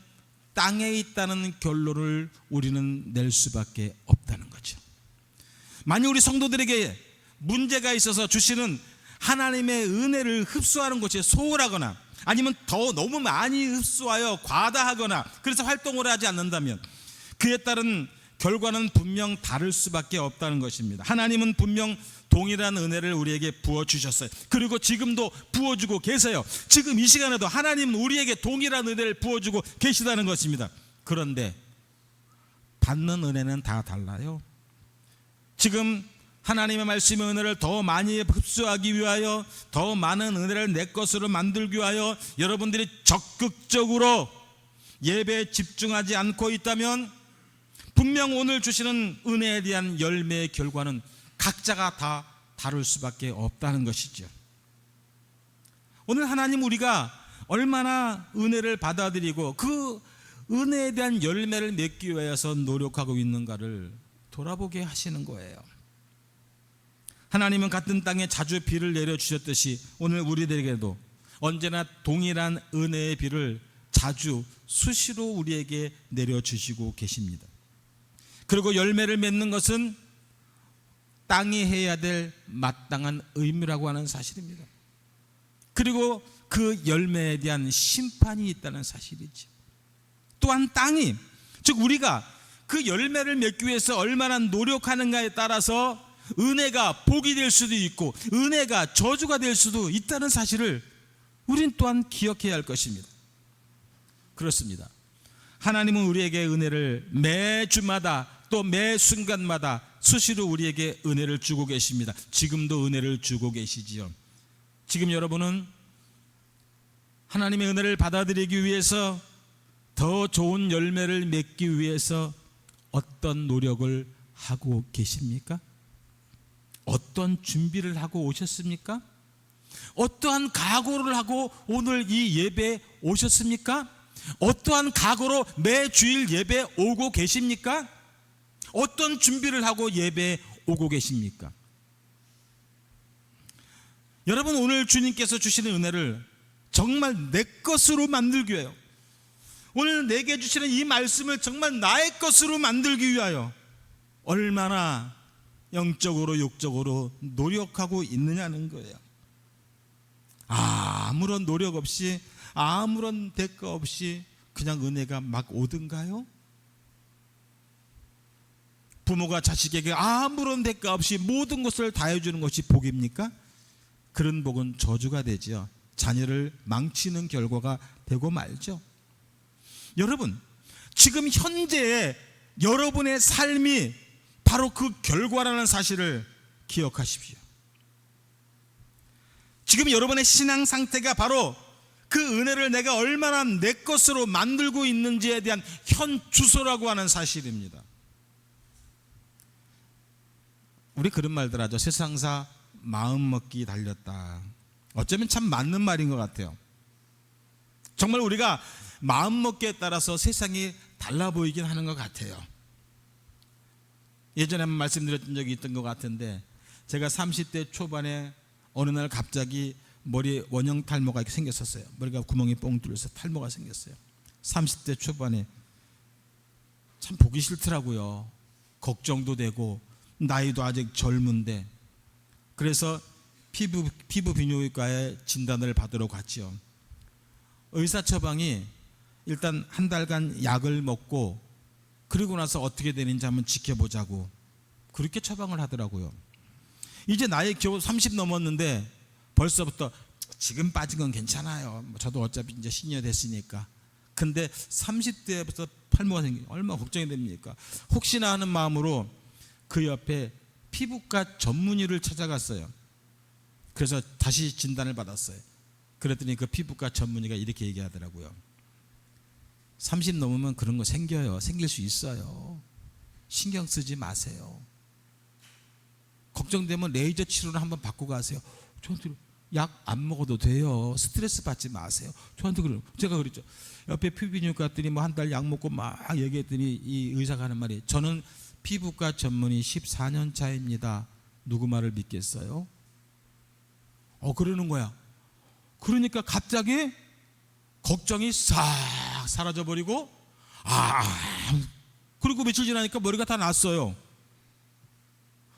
땅에 있다는 결론을 우리는 낼 수밖에 없다는 거죠. 만약 우리 성도들에게 문제가 있어서 주시는 하나님의 은혜를 흡수하는 것이 소홀하거나 아니면 더 너무 많이 흡수하여 과다하거나 그래서 활동을 하지 않는다면 그에 따른 결과는 분명 다를 수밖에 없다는 것입니다. 하나님은 분명 동일한 은혜를 우리에게 부어주셨어요. 그리고 지금도 부어주고 계세요. 지금 이 시간에도 하나님은 우리에게 동일한 은혜를 부어주고 계시다는 것입니다. 그런데 받는 은혜는 다 달라요. 지금 하나님의 말씀의 은혜를 더 많이 흡수하기 위하여 더 많은 은혜를 내 것으로 만들기 위하여 여러분들이 적극적으로 예배에 집중하지 않고 있다면 분명 오늘 주시는 은혜에 대한 열매의 결과는 각자가 다 다를 수밖에 없다는 것이죠. 오늘 하나님 우리가 얼마나 은혜를 받아들이고 그 은혜에 대한 열매를 맺기 위해서 노력하고 있는가를 돌아보게 하시는 거예요. 하나님은 같은 땅에 자주 비를 내려주셨듯이 오늘 우리들에게도 언제나 동일한 은혜의 비를 자주 수시로 우리에게 내려주시고 계십니다. 그리고 열매를 맺는 것은 땅이 해야 될 마땅한 의무라고 하는 사실입니다. 그리고 그 열매에 대한 심판이 있다는 사실이지. 또한 땅이, 즉 우리가 그 열매를 맺기 위해서 얼마나 노력하는가에 따라서 은혜가 복이 될 수도 있고 은혜가 저주가 될 수도 있다는 사실을 우린 또한 기억해야 할 것입니다. 그렇습니다. 하나님은 우리에게 은혜를 매주마다 또 매 순간마다 수시로 우리에게 은혜를 주고 계십니다. 지금도 은혜를 주고 계시지요. 지금 여러분은 하나님의 은혜를 받아들이기 위해서 더 좋은 열매를 맺기 위해서 어떤 노력을 하고 계십니까? 어떤 준비를 하고 오셨습니까? 어떠한 각오를 하고 오늘 이 예배에 오셨습니까? 어떠한 각오로 매 주일 예배에 오고 계십니까? 어떤 준비를 하고 예배에 오고 계십니까? 여러분, 오늘 주님께서 주시는 은혜를 정말 내 것으로 만들기 위하여, 오늘 내게 주시는 이 말씀을 정말 나의 것으로 만들기 위하여 얼마나 영적으로 육적으로 노력하고 있느냐는 거예요. 아무런 노력 없이 아무런 대가 없이 그냥 은혜가 막 오든가요? 부모가 자식에게 아무런 대가 없이 모든 것을 다 해주는 것이 복입니까? 그런 복은 저주가 되죠. 자녀를 망치는 결과가 되고 말죠. 여러분, 지금 현재의 여러분의 삶이 바로 그 결과라는 사실을 기억하십시오. 지금 여러분의 신앙 상태가 바로 그 은혜를 내가 얼마나 내 것으로 만들고 있는지에 대한 현 주소라고 하는 사실입니다. 우리 그런 말들 하죠. 세상사 마음먹기 달렸다. 어쩌면 참 맞는 말인 것 같아요. 정말 우리가 마음먹기에 따라서 세상이 달라 보이긴 하는 것 같아요. 예전에 한번 말씀드렸던 적이 있던 것 같은데, 제가 30대 초반에 어느 날 갑자기 머리에 원형 탈모가 이렇게 생겼었어요. 머리가 구멍이 뻥 뚫려서 탈모가 생겼어요. 30대 초반에 참 보기 싫더라고요. 걱정도 되고 나이도 아직 젊은데. 그래서 피부 비뇨기과에 진단을 받으러 갔죠. 의사 처방이 일단 한 달간 약을 먹고 그리고 나서 어떻게 되는지 한번 지켜보자고 그렇게 처방을 하더라고요. 이제 나이 겨우 30 넘었는데 벌써부터 지금 빠진 건 괜찮아요. 저도 어차피 이제 시니어 됐으니까. 근데 30대부터 탈모가 생기면 얼마나 걱정이 됩니까? 혹시나 하는 마음으로 그 옆에 피부과 전문의를 찾아갔어요. 그래서 다시 진단을 받았어요. 그랬더니 그 피부과 전문의가 이렇게 얘기하더라고요. 30 넘으면 그런 거 생겨요. 생길 수 있어요. 신경 쓰지 마세요. 걱정되면 레이저 치료를 한번 받고 가세요. 저한테 약 안 먹어도 돼요. 스트레스 받지 마세요. 저한테 그래요. 제가 그랬죠. 옆에 피부과 갔더니 뭐 한 달 약 먹고 막 얘기했더니 이 의사가 하는 말이, 저는 피부과 전문의 14년 차입니다. 누구 말을 믿겠어요? 그러는 거야. 그러니까 갑자기 걱정이 싹 사라져버리고, 그리고 며칠 지나니까 머리가 다 났어요.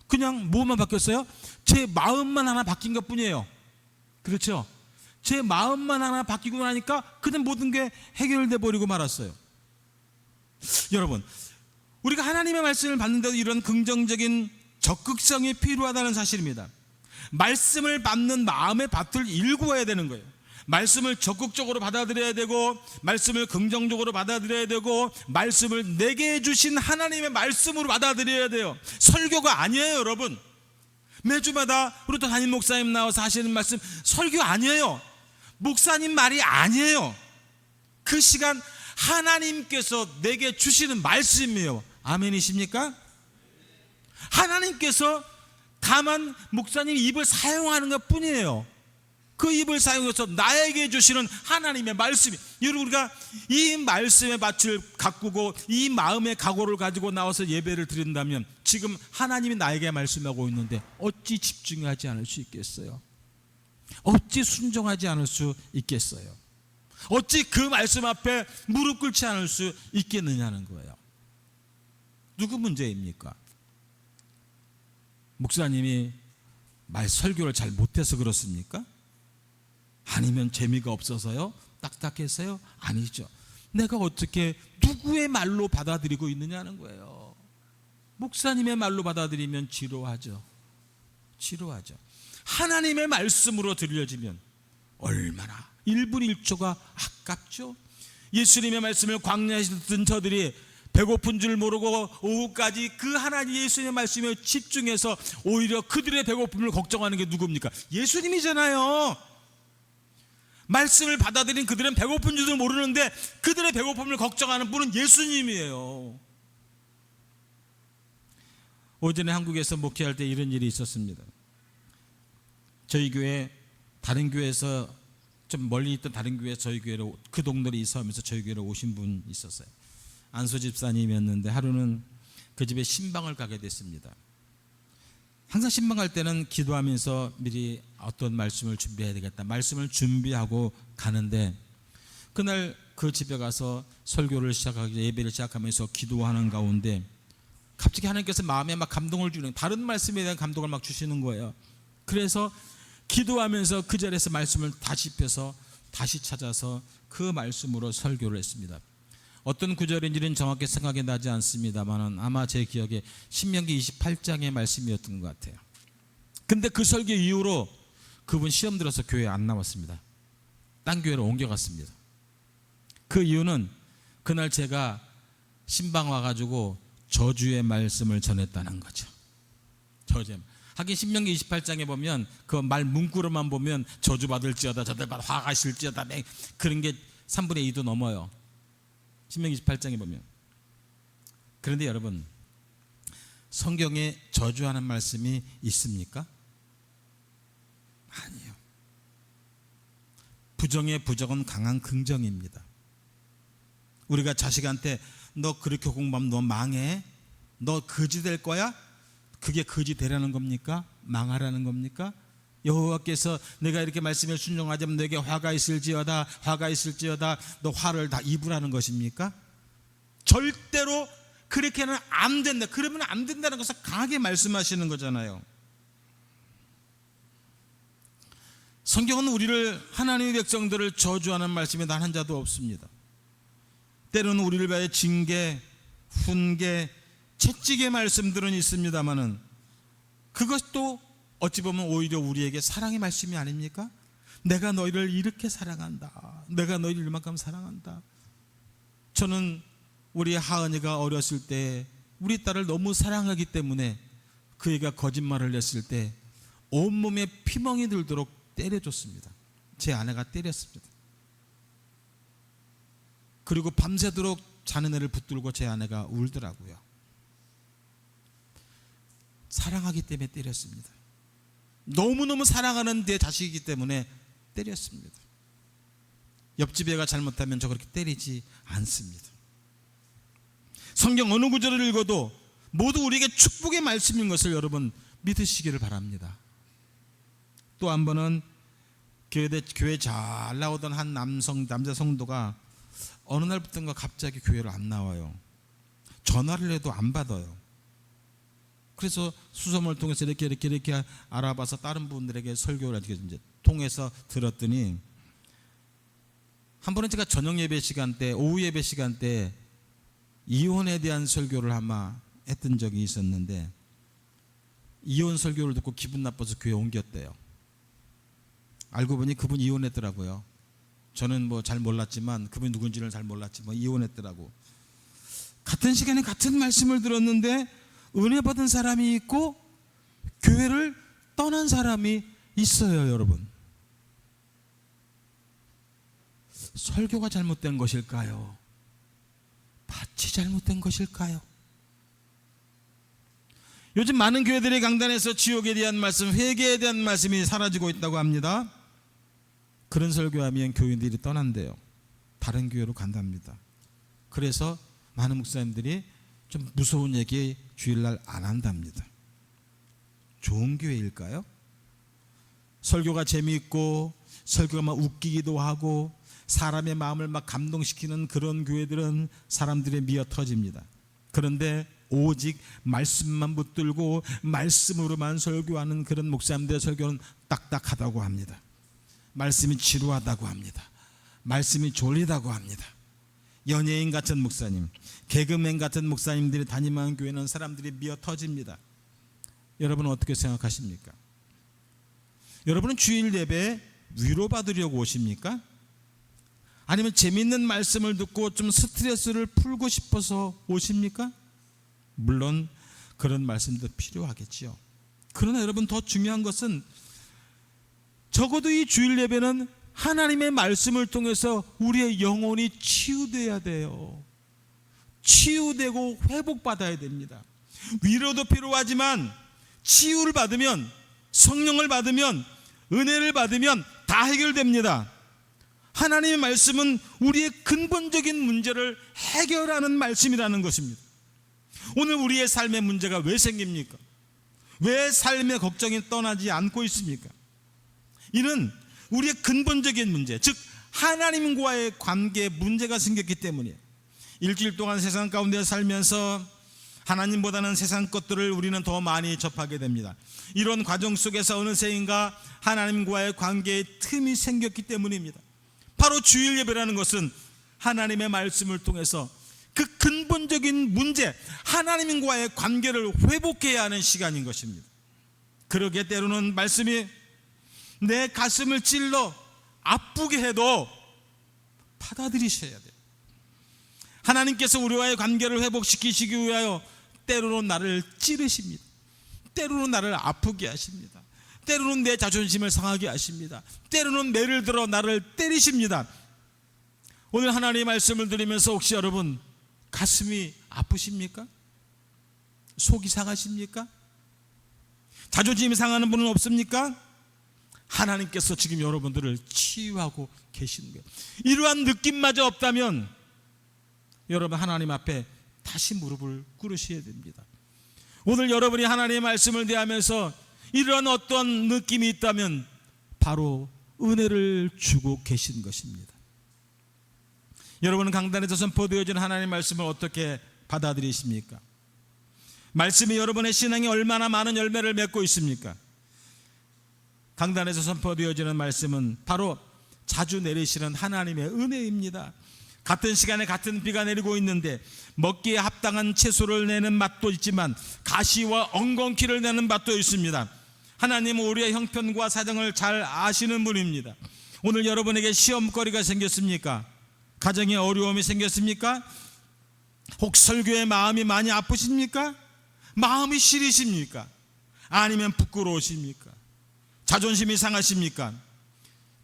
그냥 뭐만 바뀌었어요? 제 마음만 하나 바뀐 것 뿐이에요. 그렇죠? 제 마음만 하나 바뀌고 나니까 그냥 모든 게 해결돼 버리고 말았어요. 여러분, 우리가 하나님의 말씀을 받는데도 이런 긍정적인 적극성이 필요하다는 사실입니다. 말씀을 받는 마음의 밭을 일구어야 되는 거예요. 말씀을 적극적으로 받아들여야 되고, 말씀을 긍정적으로 받아들여야 되고, 말씀을 내게 주신 하나님의 말씀으로 받아들여야 돼요. 설교가 아니에요, 여러분. 매주마다 우리 또 담임 목사님 나와서 하시는 말씀 설교 아니에요. 목사님 말이 아니에요. 그 시간 하나님께서 내게 주시는 말씀이에요. 아멘이십니까? 하나님께서 다만 목사님 입을 사용하는 것 뿐이에요. 그 입을 사용해서 나에게 주시는 하나님의 말씀이, 여러분, 우리가 이 말씀의 밭을 가꾸고 이 마음의 각오를 가지고 나와서 예배를 드린다면 지금 하나님이 나에게 말씀하고 있는데 어찌 집중하지 않을 수 있겠어요? 어찌 순종하지 않을 수 있겠어요? 어찌 그 말씀 앞에 무릎 꿇지 않을 수 있겠느냐는 거예요. 누구 문제입니까? 목사님이 설교를 잘 못해서 그렇습니까? 아니면 재미가 없어서요? 딱딱해서요? 아니죠. 내가 어떻게 누구의 말로 받아들이고 있느냐는 거예요. 목사님의 말로 받아들이면 지루하죠. 하나님의 말씀으로 들려지면 얼마나 1분 1초가 아깝죠. 예수님의 말씀을 광야에서 듣던 저들이 배고픈 줄 모르고 오후까지 그 하나님 예수님의 말씀에 집중해서 오히려 그들의 배고픔을 걱정하는 게 누굽니까? 예수님이잖아요. 말씀을 받아들인 그들은 배고픈 줄도 모르는데 그들의 배고픔을 걱정하는 분은 예수님이에요. 오전에 한국에서 목회할 때 이런 일이 있었습니다. 저희 교회, 다른 교회에서 좀 멀리 있던 다른 교회 저희 교회로, 그 동네로 이사하면서 저희 교회로 오신 분 있었어요. 안수 집사님이었는데 하루는 그 집에 신방을 가게 됐습니다. 항상 신방 갈 때는 기도하면서 미리 어떤 말씀을 준비해야 되겠다, 말씀을 준비하고 가는데, 그날 그 집에 가서 설교를 시작하기, 예배를 시작하면서 기도하는 가운데 갑자기 하나님께서 마음에 막 감동을 주는, 다른 말씀에 대한 감동을 막 주시는 거예요. 그래서 기도하면서 그 자리에서 말씀을 다시 펴서 다시 찾아서 그 말씀으로 설교를 했습니다. 어떤 구절인지는 정확히 생각이 나지 않습니다만 아마 제 기억에 신명기 28장의 말씀이었던 것 같아요. 근데 그 설교 이후로 그분 시험 들어서 교회에 안 나왔습니다. 딴 교회로 옮겨갔습니다. 그 이유는 그날 제가 신방 와가지고 저주의 말씀을 전했다는 거죠. 저주의. 하긴 신명기 28장에 보면 그 말 문구로만 보면 저주받을지어다, 저들 화가실지어다, 그런 게 3분의 2도 넘어요. 신명기 28장에 보면. 그런데 여러분, 성경에 저주하는 말씀이 있습니까? 아니요. 부정의 부정은 강한 긍정입니다. 우리가 자식한테 너 그렇게 공부하면 너 망해, 너 거지 될 거야? 그게 거지 되라는 겁니까? 망하라는 겁니까? 여호와께서 내가 이렇게 말씀에 순종하자면 너에게 화가 있을지어다, 화가 있을지어다, 너 화를 다 입으라는 것입니까? 절대로 그렇게는 안 된다. 그러면 안 된다는 것을 강하게 말씀하시는 거잖아요. 성경은 우리를, 하나님의 백성들을 저주하는 말씀이 단 한 자도 없습니다. 때로는 우리를 위하여 징계, 훈계, 채찍의 말씀들은 있습니다마는 그것도 어찌 보면 오히려 우리에게 사랑의 말씀이 아닙니까? 내가 너희를 이렇게 사랑한다, 내가 너희를 이만큼 사랑한다. 저는 우리 하은이가 어렸을 때 우리 딸을 너무 사랑하기 때문에 그 애가 거짓말을 했을 때 온몸에 피멍이 들도록 때려줬습니다. 제 아내가 때렸습니다. 그리고 밤새도록 자는 애를 붙들고 제 아내가 울더라고요. 사랑하기 때문에 때렸습니다. 너무너무 사랑하는 내 자식이기 때문에 때렸습니다. 옆집 애가 잘못하면 저 그렇게 때리지 않습니다. 성경 어느 구절을 읽어도 모두 우리에게 축복의 말씀인 것을 여러분 믿으시기를 바랍니다. 또 한 번은 교회 잘 나오던 한 남자 성도가 어느 날부터인가 갑자기 교회를 안 나와요. 전화를 해도 안 받아요. 그래서 수소문을 통해서 이렇게 알아봐서 다른 분들에게 설교를 이제 통해서 들었더니, 한 번은 제가 저녁 예배 시간 때, 오후 예배 시간 때 이혼에 대한 설교를 아마 했던 적이 있었는데, 이혼 설교를 듣고 기분 나빠서 교회 옮겼대요. 알고 보니 그분 이혼했더라고요. 저는 뭐 잘 몰랐지만, 그분이 누군지는 잘 몰랐지만 이혼했더라고. 같은 시간에 같은 말씀을 들었는데 은혜 받은 사람이 있고 교회를 떠난 사람이 있어요. 여러분, 설교가 잘못된 것일까요? 밭이 잘못된 것일까요? 요즘 많은 교회들의 강단에서 지옥에 대한 말씀, 회개에 대한 말씀이 사라지고 있다고 합니다. 그런 설교하면 교인들이 떠난대요. 다른 교회로 간답니다. 그래서 많은 목사님들이 좀 무서운 얘기 주일날 안 한답니다. 좋은 교회일까요? 설교가 재미있고 설교가 막 웃기기도 하고 사람의 마음을 막 감동시키는 그런 교회들은 사람들의 미어 터집니다. 그런데 오직 말씀만 붙들고 말씀으로만 설교하는 그런 목사님들의 설교는 딱딱하다고 합니다. 말씀이 지루하다고 합니다. 말씀이 졸리다고 합니다. 연예인 같은 목사님, 개그맨 같은 목사님들이 다니는 교회는 사람들이 미어 터집니다. 여러분은 어떻게 생각하십니까? 여러분은 주일 예배에 위로받으려고 오십니까? 아니면 재미있는 말씀을 듣고 좀 스트레스를 풀고 싶어서 오십니까? 물론 그런 말씀도 필요하겠지요. 그러나 여러분, 더 중요한 것은 적어도 이 주일 예배는 하나님의 말씀을 통해서 우리의 영혼이 치유돼야 돼요. 치유되고 회복받아야 됩니다. 위로도 필요하지만 치유를 받으면, 성령을 받으면, 은혜를 받으면 다 해결됩니다. 하나님의 말씀은 우리의 근본적인 문제를 해결하는 말씀이라는 것입니다. 오늘 우리의 삶의 문제가 왜 생깁니까? 왜 삶의 걱정이 떠나지 않고 있습니까? 이는 우리의 근본적인 문제, 즉 하나님과의 관계에 문제가 생겼기 때문이에요. 일주일 동안 세상 가운데 살면서 하나님보다는 세상 것들을 우리는 더 많이 접하게 됩니다. 이런 과정 속에서 어느새인가 하나님과의 관계에 틈이 생겼기 때문입니다. 바로 주일 예배라는 것은 하나님의 말씀을 통해서 그 근본적인 문제, 하나님과의 관계를 회복해야 하는 시간인 것입니다. 그러기에 때로는 말씀이 내 가슴을 찔러 아프게 해도 받아들이셔야 돼요. 하나님께서 우리와의 관계를 회복시키시기 위하여 때로는 나를 찌르십니다. 때로는 나를 아프게 하십니다. 때로는 내 자존심을 상하게 하십니다. 때로는 매를 들어 나를 때리십니다. 오늘 하나님의 말씀을 들으면서 혹시 여러분 가슴이 아프십니까? 속이 상하십니까? 자존심이 상하는 분은 없습니까? 하나님께서 지금 여러분들을 치유하고 계시는 거예요. 이러한 느낌마저 없다면 여러분 하나님 앞에 다시 무릎을 꿇으셔야 됩니다. 오늘 여러분이 하나님의 말씀을 대하면서 이런 어떤 느낌이 있다면 바로 은혜를 주고 계신 것입니다. 여러분은 강단에서 선포되어진 하나님의 말씀을 어떻게 받아들이십니까? 말씀이 여러분의 신앙에 얼마나 많은 열매를 맺고 있습니까? 강단에서 선포되어지는 말씀은 바로 자주 내리시는 하나님의 은혜입니다. 같은 시간에 같은 비가 내리고 있는데 먹기에 합당한 채소를 내는 맛도 있지만 가시와 엉겅퀴를 내는 맛도 있습니다. 하나님은 우리의 형편과 사정을 잘 아시는 분입니다. 오늘 여러분에게 시험거리가 생겼습니까? 가정에 어려움이 생겼습니까? 혹 설교의 마음이 많이 아프십니까? 마음이 시리십니까? 아니면 부끄러우십니까? 자존심이 상하십니까?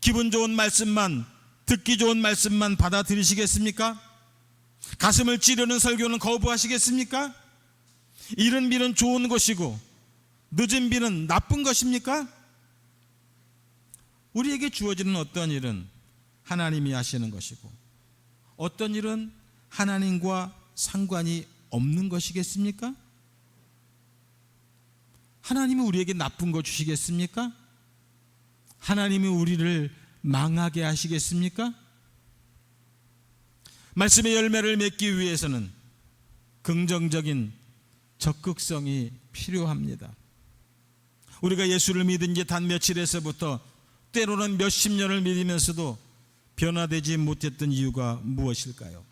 기분 좋은 말씀만, 듣기 좋은 말씀만 받아들이시겠습니까? 가슴을 찌르는 설교는 거부하시겠습니까? 이른 비는 좋은 것이고 늦은 비는 나쁜 것입니까? 우리에게 주어지는 어떤 일은 하나님이 하시는 것이고 어떤 일은 하나님과 상관이 없는 것이겠습니까? 하나님이 우리에게 나쁜 거 주시겠습니까? 하나님이 우리를 망하게 하시겠습니까? 말씀의 열매를 맺기 위해서는 긍정적인 적극성이 필요합니다. 우리가 예수를 믿은 지 단 며칠에서부터 때로는 몇십 년을 믿으면서도 변화되지 못했던 이유가 무엇일까요?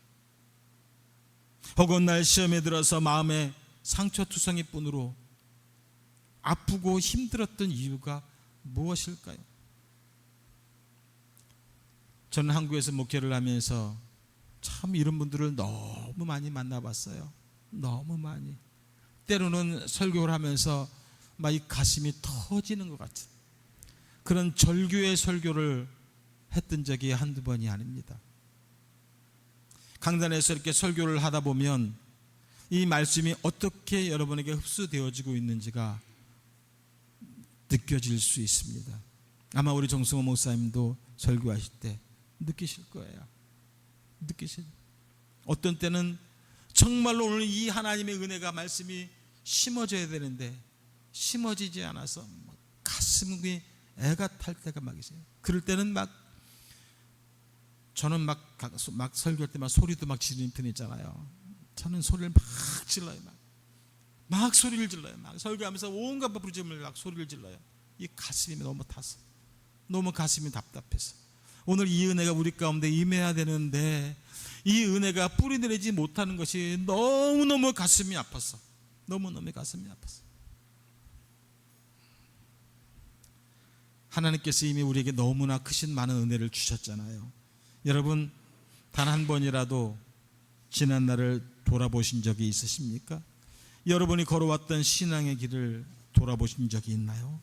혹은 날 시험에 들어서 마음에 상처투성이 뿐으로 아프고 힘들었던 이유가 무엇일까요? 저는 한국에서 목회를 하면서 참 이런 분들을 너무 많이 만나봤어요. 너무 많이. 때로는 설교를 하면서 막 이 가슴이 터지는 것 같은 그런 절규의 설교를 했던 적이 한두 번이 아닙니다. 강단에서 이렇게 설교를 하다 보면 이 말씀이 어떻게 여러분에게 흡수되어지고 있는지가 느껴질 수 있습니다. 아마 우리 정승호 목사님도 설교하실 때 느끼실 거예요. 어떤 때는 정말로 오늘 이 하나님의 은혜가 말씀이 심어져야 되는데 심어지지 않아서 가슴이 애가 탈 때가 막 있어요. 그럴 때는 저는 막 설교할 때 막 소리도 막 지르는 편 있잖아요. 저는 소리를 막 질러요. 막 소리를 질러요. 막 설교하면서 온갖 부르짖음을 막 소리를 질러요. 이 가슴이 너무 타서, 너무 가슴이 답답해서 오늘 이 은혜가 우리 가운데 임해야 되는데 이 은혜가 뿌리내리지 못하는 것이 너무너무 가슴이 아팠어. 너무너무 가슴이 아팠어. 하나님께서 이미 우리에게 너무나 크신 많은 은혜를 주셨잖아요. 여러분 단 한 번이라도 지난 날을 돌아보신 적이 있으십니까? 여러분이 걸어왔던 신앙의 길을 돌아보신 적이 있나요?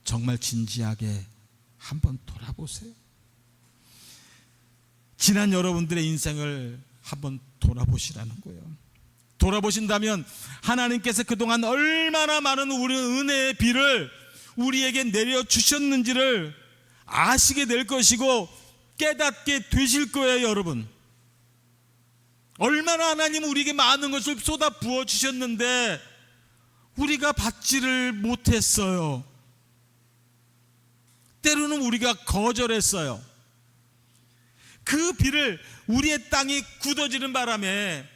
정말 진지하게 한번 돌아보세요. 지난 여러분들의 인생을 한번 돌아보시라는 거예요. 돌아보신다면 하나님께서 그동안 얼마나 많은 우리 은혜의 비를 우리에게 내려주셨는지를 아시게 될 것이고 깨닫게 되실 거예요. 여러분 얼마나 하나님은 우리에게 많은 것을 쏟아 부어주셨는데 우리가 받지를 못했어요. 때로는 우리가 거절했어요. 그 비를 우리의 땅이 굳어지는 바람에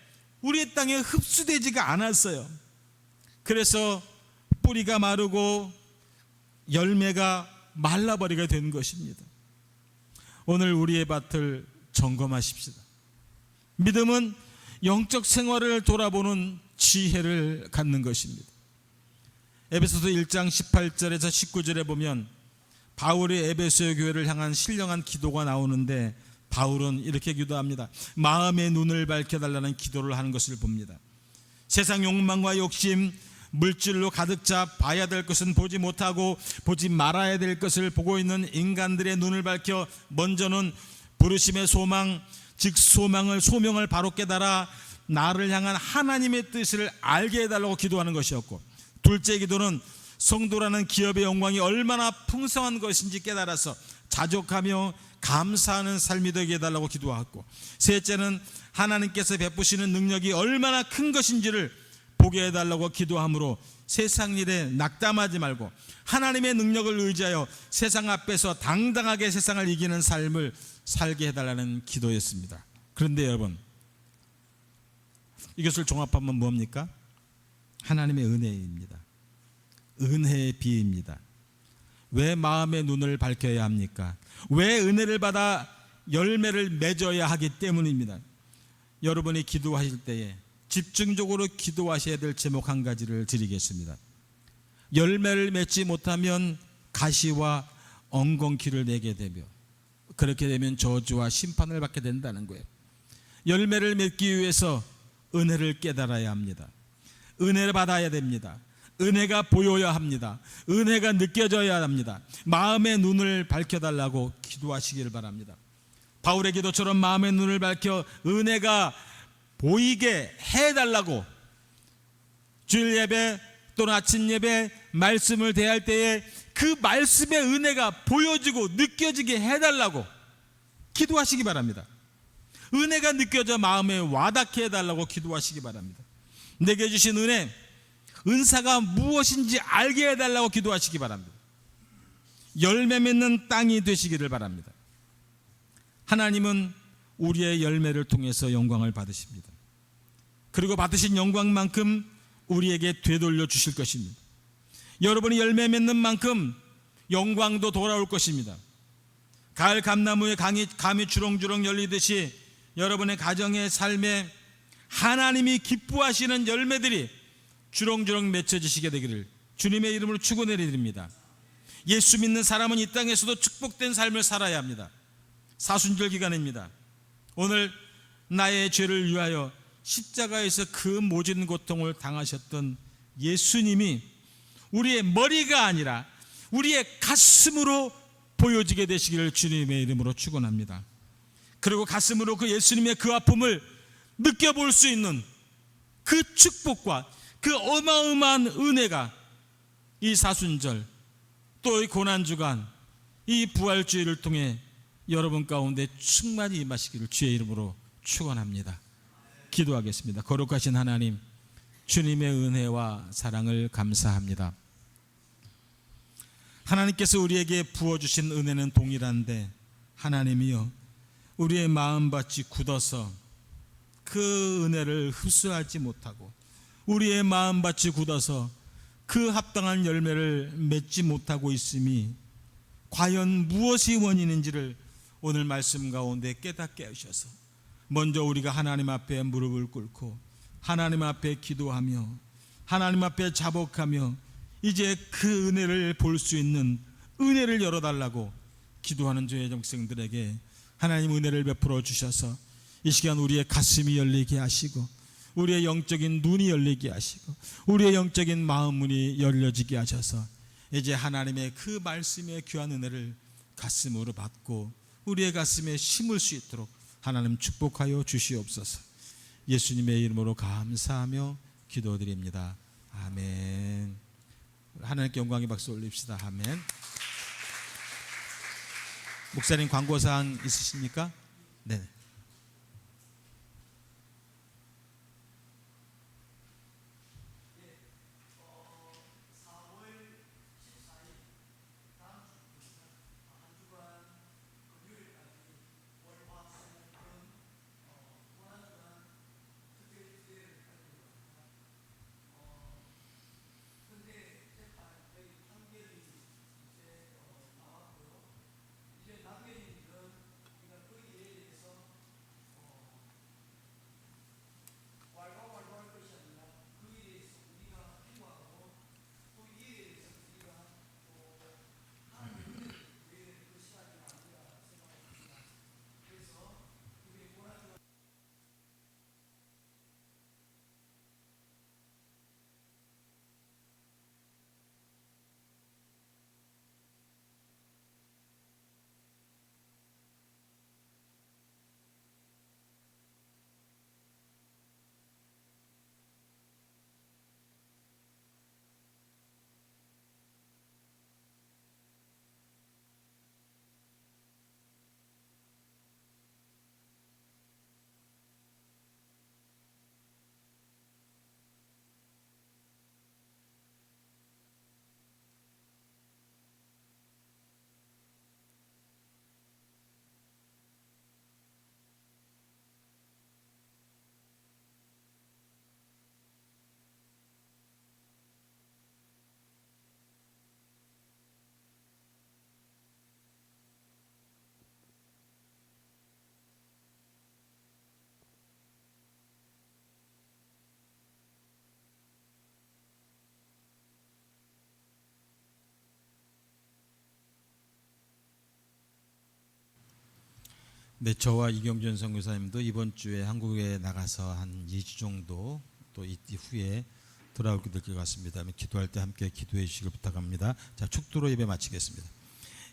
우리의 땅에 흡수되지가 않았어요. 그래서 뿌리가 마르고 열매가 말라버리게 된 것입니다. 오늘 우리의 밭을 점검하십시다. 믿음은 영적 생활을 돌아보는 지혜를 갖는 것입니다. 에베소서 1장 18절에서 19절에 보면 바울이 에베소 교회를 향한 신령한 기도가 나오는데 바울은 이렇게 기도합니다. 마음의 눈을 밝혀달라는 기도를 하는 것을 봅니다. 세상 욕망과 욕심, 물질로 가득 차 봐야 될 것은 보지 못하고 보지 말아야 될 것을 보고 있는 인간들의 눈을 밝혀 먼저는 부르심의 소망, 즉 소명을 바로 깨달아 나를 향한 하나님의 뜻을 알게 해달라고 기도하는 것이었고, 둘째 기도는 성도라는 기업의 영광이 얼마나 풍성한 것인지 깨달아서 자족하며 감사하는 삶이 되게 해달라고 기도하고, 셋째는 하나님께서 베푸시는 능력이 얼마나 큰 것인지를 보게 해달라고 기도하므로 세상 일에 낙담하지 말고 하나님의 능력을 의지하여 세상 앞에서 당당하게 세상을 이기는 삶을 살게 해달라는 기도였습니다. 그런데 여러분, 이것을 종합하면 뭡니까? 하나님의 은혜입니다. 은혜의 비입니다. 왜 마음의 눈을 밝혀야 합니까? 왜 은혜를 받아 열매를 맺어야 하기 때문입니다. 여러분이 기도하실 때에 집중적으로 기도하셔야 될 제목 한 가지를 드리겠습니다. 열매를 맺지 못하면 가시와 엉겅퀴를 내게 되며, 그렇게 되면 저주와 심판을 받게 된다는 거예요. 열매를 맺기 위해서 은혜를 깨달아야 합니다. 은혜를 받아야 됩니다. 은혜가 보여야 합니다. 은혜가 느껴져야 합니다. 마음의 눈을 밝혀달라고 기도하시기를 바랍니다. 바울의 기도처럼 마음의 눈을 밝혀 은혜가 보이게 해달라고 주일 예배 또는 아침 예배 말씀을 대할 때에 그 말씀의 은혜가 보여지고 느껴지게 해달라고 기도하시기 바랍니다. 은혜가 느껴져 마음에 와닿게 해달라고 기도하시기 바랍니다. 내게 주신 은혜, 은사가 무엇인지 알게 해달라고 기도하시기 바랍니다. 열매 맺는 땅이 되시기를 바랍니다. 하나님은 우리의 열매를 통해서 영광을 받으십니다. 그리고 받으신 영광만큼 우리에게 되돌려 주실 것입니다. 여러분이 열매 맺는 만큼 영광도 돌아올 것입니다. 가을 감나무에 감이 주렁주렁 열리듯이 여러분의 가정의 삶에 하나님이 기뻐하시는 열매들이 주렁주렁 맺혀지시게 되기를 주님의 이름으로 축원드립니다. 예수 믿는 사람은 이 땅에서도 축복된 삶을 살아야 합니다. 사순절 기간입니다. 오늘 나의 죄를 위하여 십자가에서 그 모진 고통을 당하셨던 예수님이 우리의 머리가 아니라 우리의 가슴으로 보여지게 되시기를 주님의 이름으로 축원합니다. 그리고 가슴으로 그 예수님의 그 아픔을 느껴볼 수 있는 그 축복과 그 어마어마한 은혜가 이 사순절 또 이 고난주간 이 부활주의를 통해 여러분 가운데 충만히 임하시기를 주의 이름으로 축원합니다. 기도하겠습니다. 거룩하신 하나님, 주님의 은혜와 사랑을 감사합니다. 하나님께서 우리에게 부어주신 은혜는 동일한데 하나님이여 우리의 마음밭이 굳어서 그 은혜를 흡수하지 못하고 우리의 마음밭이 굳어서 그 합당한 열매를 맺지 못하고 있음이 과연 무엇이 원인인지를 오늘 말씀 가운데 깨닫게 하셔서 먼저 우리가 하나님 앞에 무릎을 꿇고 하나님 앞에 기도하며 하나님 앞에 자복하며 이제 그 은혜를 볼 수 있는 은혜를 열어달라고 기도하는 주의 백성들에게 하나님 은혜를 베풀어 주셔서 이 시간 우리의 가슴이 열리게 하시고 우리의 영적인 눈이 열리게 하시고 우리의 영적인 마음 문이 열려지게 하셔서 이제 하나님의 그 말씀의 귀한 은혜를 가슴으로 받고 우리의 가슴에 심을 수 있도록 하나님 축복하여 주시옵소서. 예수님의 이름으로 감사하며 기도드립니다. 아멘. 하나님께 영광의 박수 올립시다. 아멘. 목사님 광고사항 있으십니까? 네. 네, 저와 이경준 선교사님도 이번 주에 한국에 나가서 한 2주 정도 또 이후에 돌아오게 될 것 같습니다. 기도할 때 함께 기도해 주시길 부탁합니다. 자, 축도로 예배 마치겠습니다.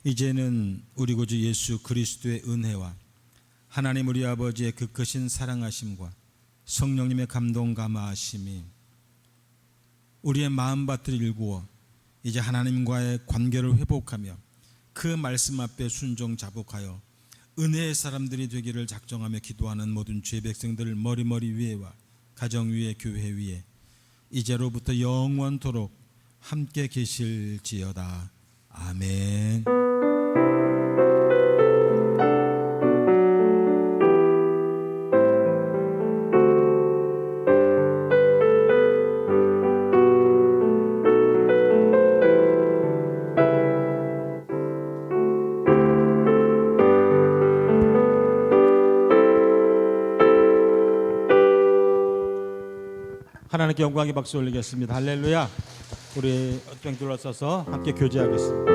이제는 우리 구주 예수 그리스도의 은혜와 하나님 우리 아버지의 그 크신 사랑하심과 성령님의 감동 감화하심이 우리의 마음밭을 일구어 이제 하나님과의 관계를 회복하며 그 말씀 앞에 순종 자복하여 은혜의 사람들이 되기를 작정하며 기도하는 모든 주의 백성들 머리머리 위에와 가정 위에 교회 위에 이제로부터 영원토록 함께 계실지어다. 아멘. 하나님께 영광의 박수 올리겠습니다. 할렐루야. 우리 땡 둘러서서 함께 교제하겠습니다.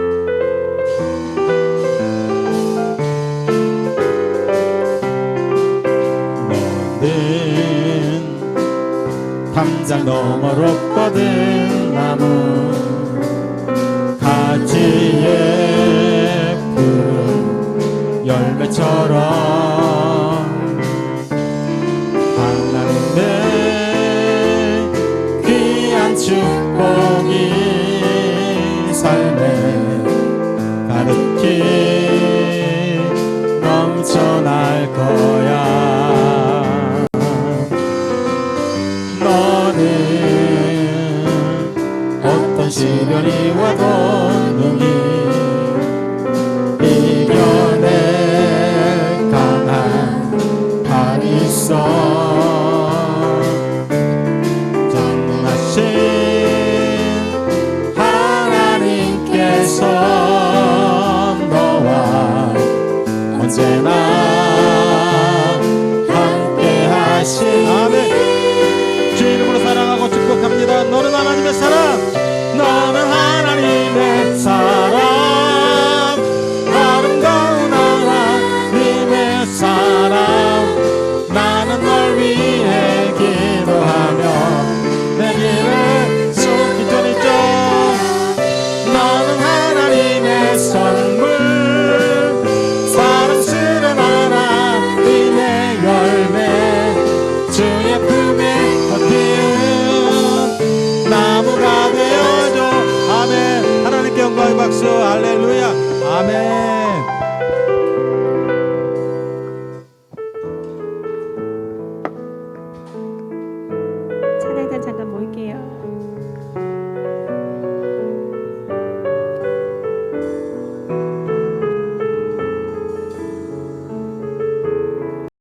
너는 담장 너머로 뻗은 나무 가지에 푼 열매처럼 하나님의 축복이 삶에 가득히 넘쳐날 거야. 너는 어떤 시련이 와도 능히 이겨낼 강한 팔이 있어. 너와 언제나 함께 하시니 아멘. 주의 이름으로 사랑하고 축복합니다. 너는 하나님의 사람, 너는 하나님의 사람, 아름다운 하나님의 사람. 나는 널 위해 기도하며 내 길을 쏟기 전이죠. 너는 하나님의 선물, 사랑스러운 하나님의 열매, 주의 품에 걷히는 나무가 되어줘. 아멘. 하나님께 영광의 박수. 할렐루야. 아멘. 찬양단 잠깐 모일게요.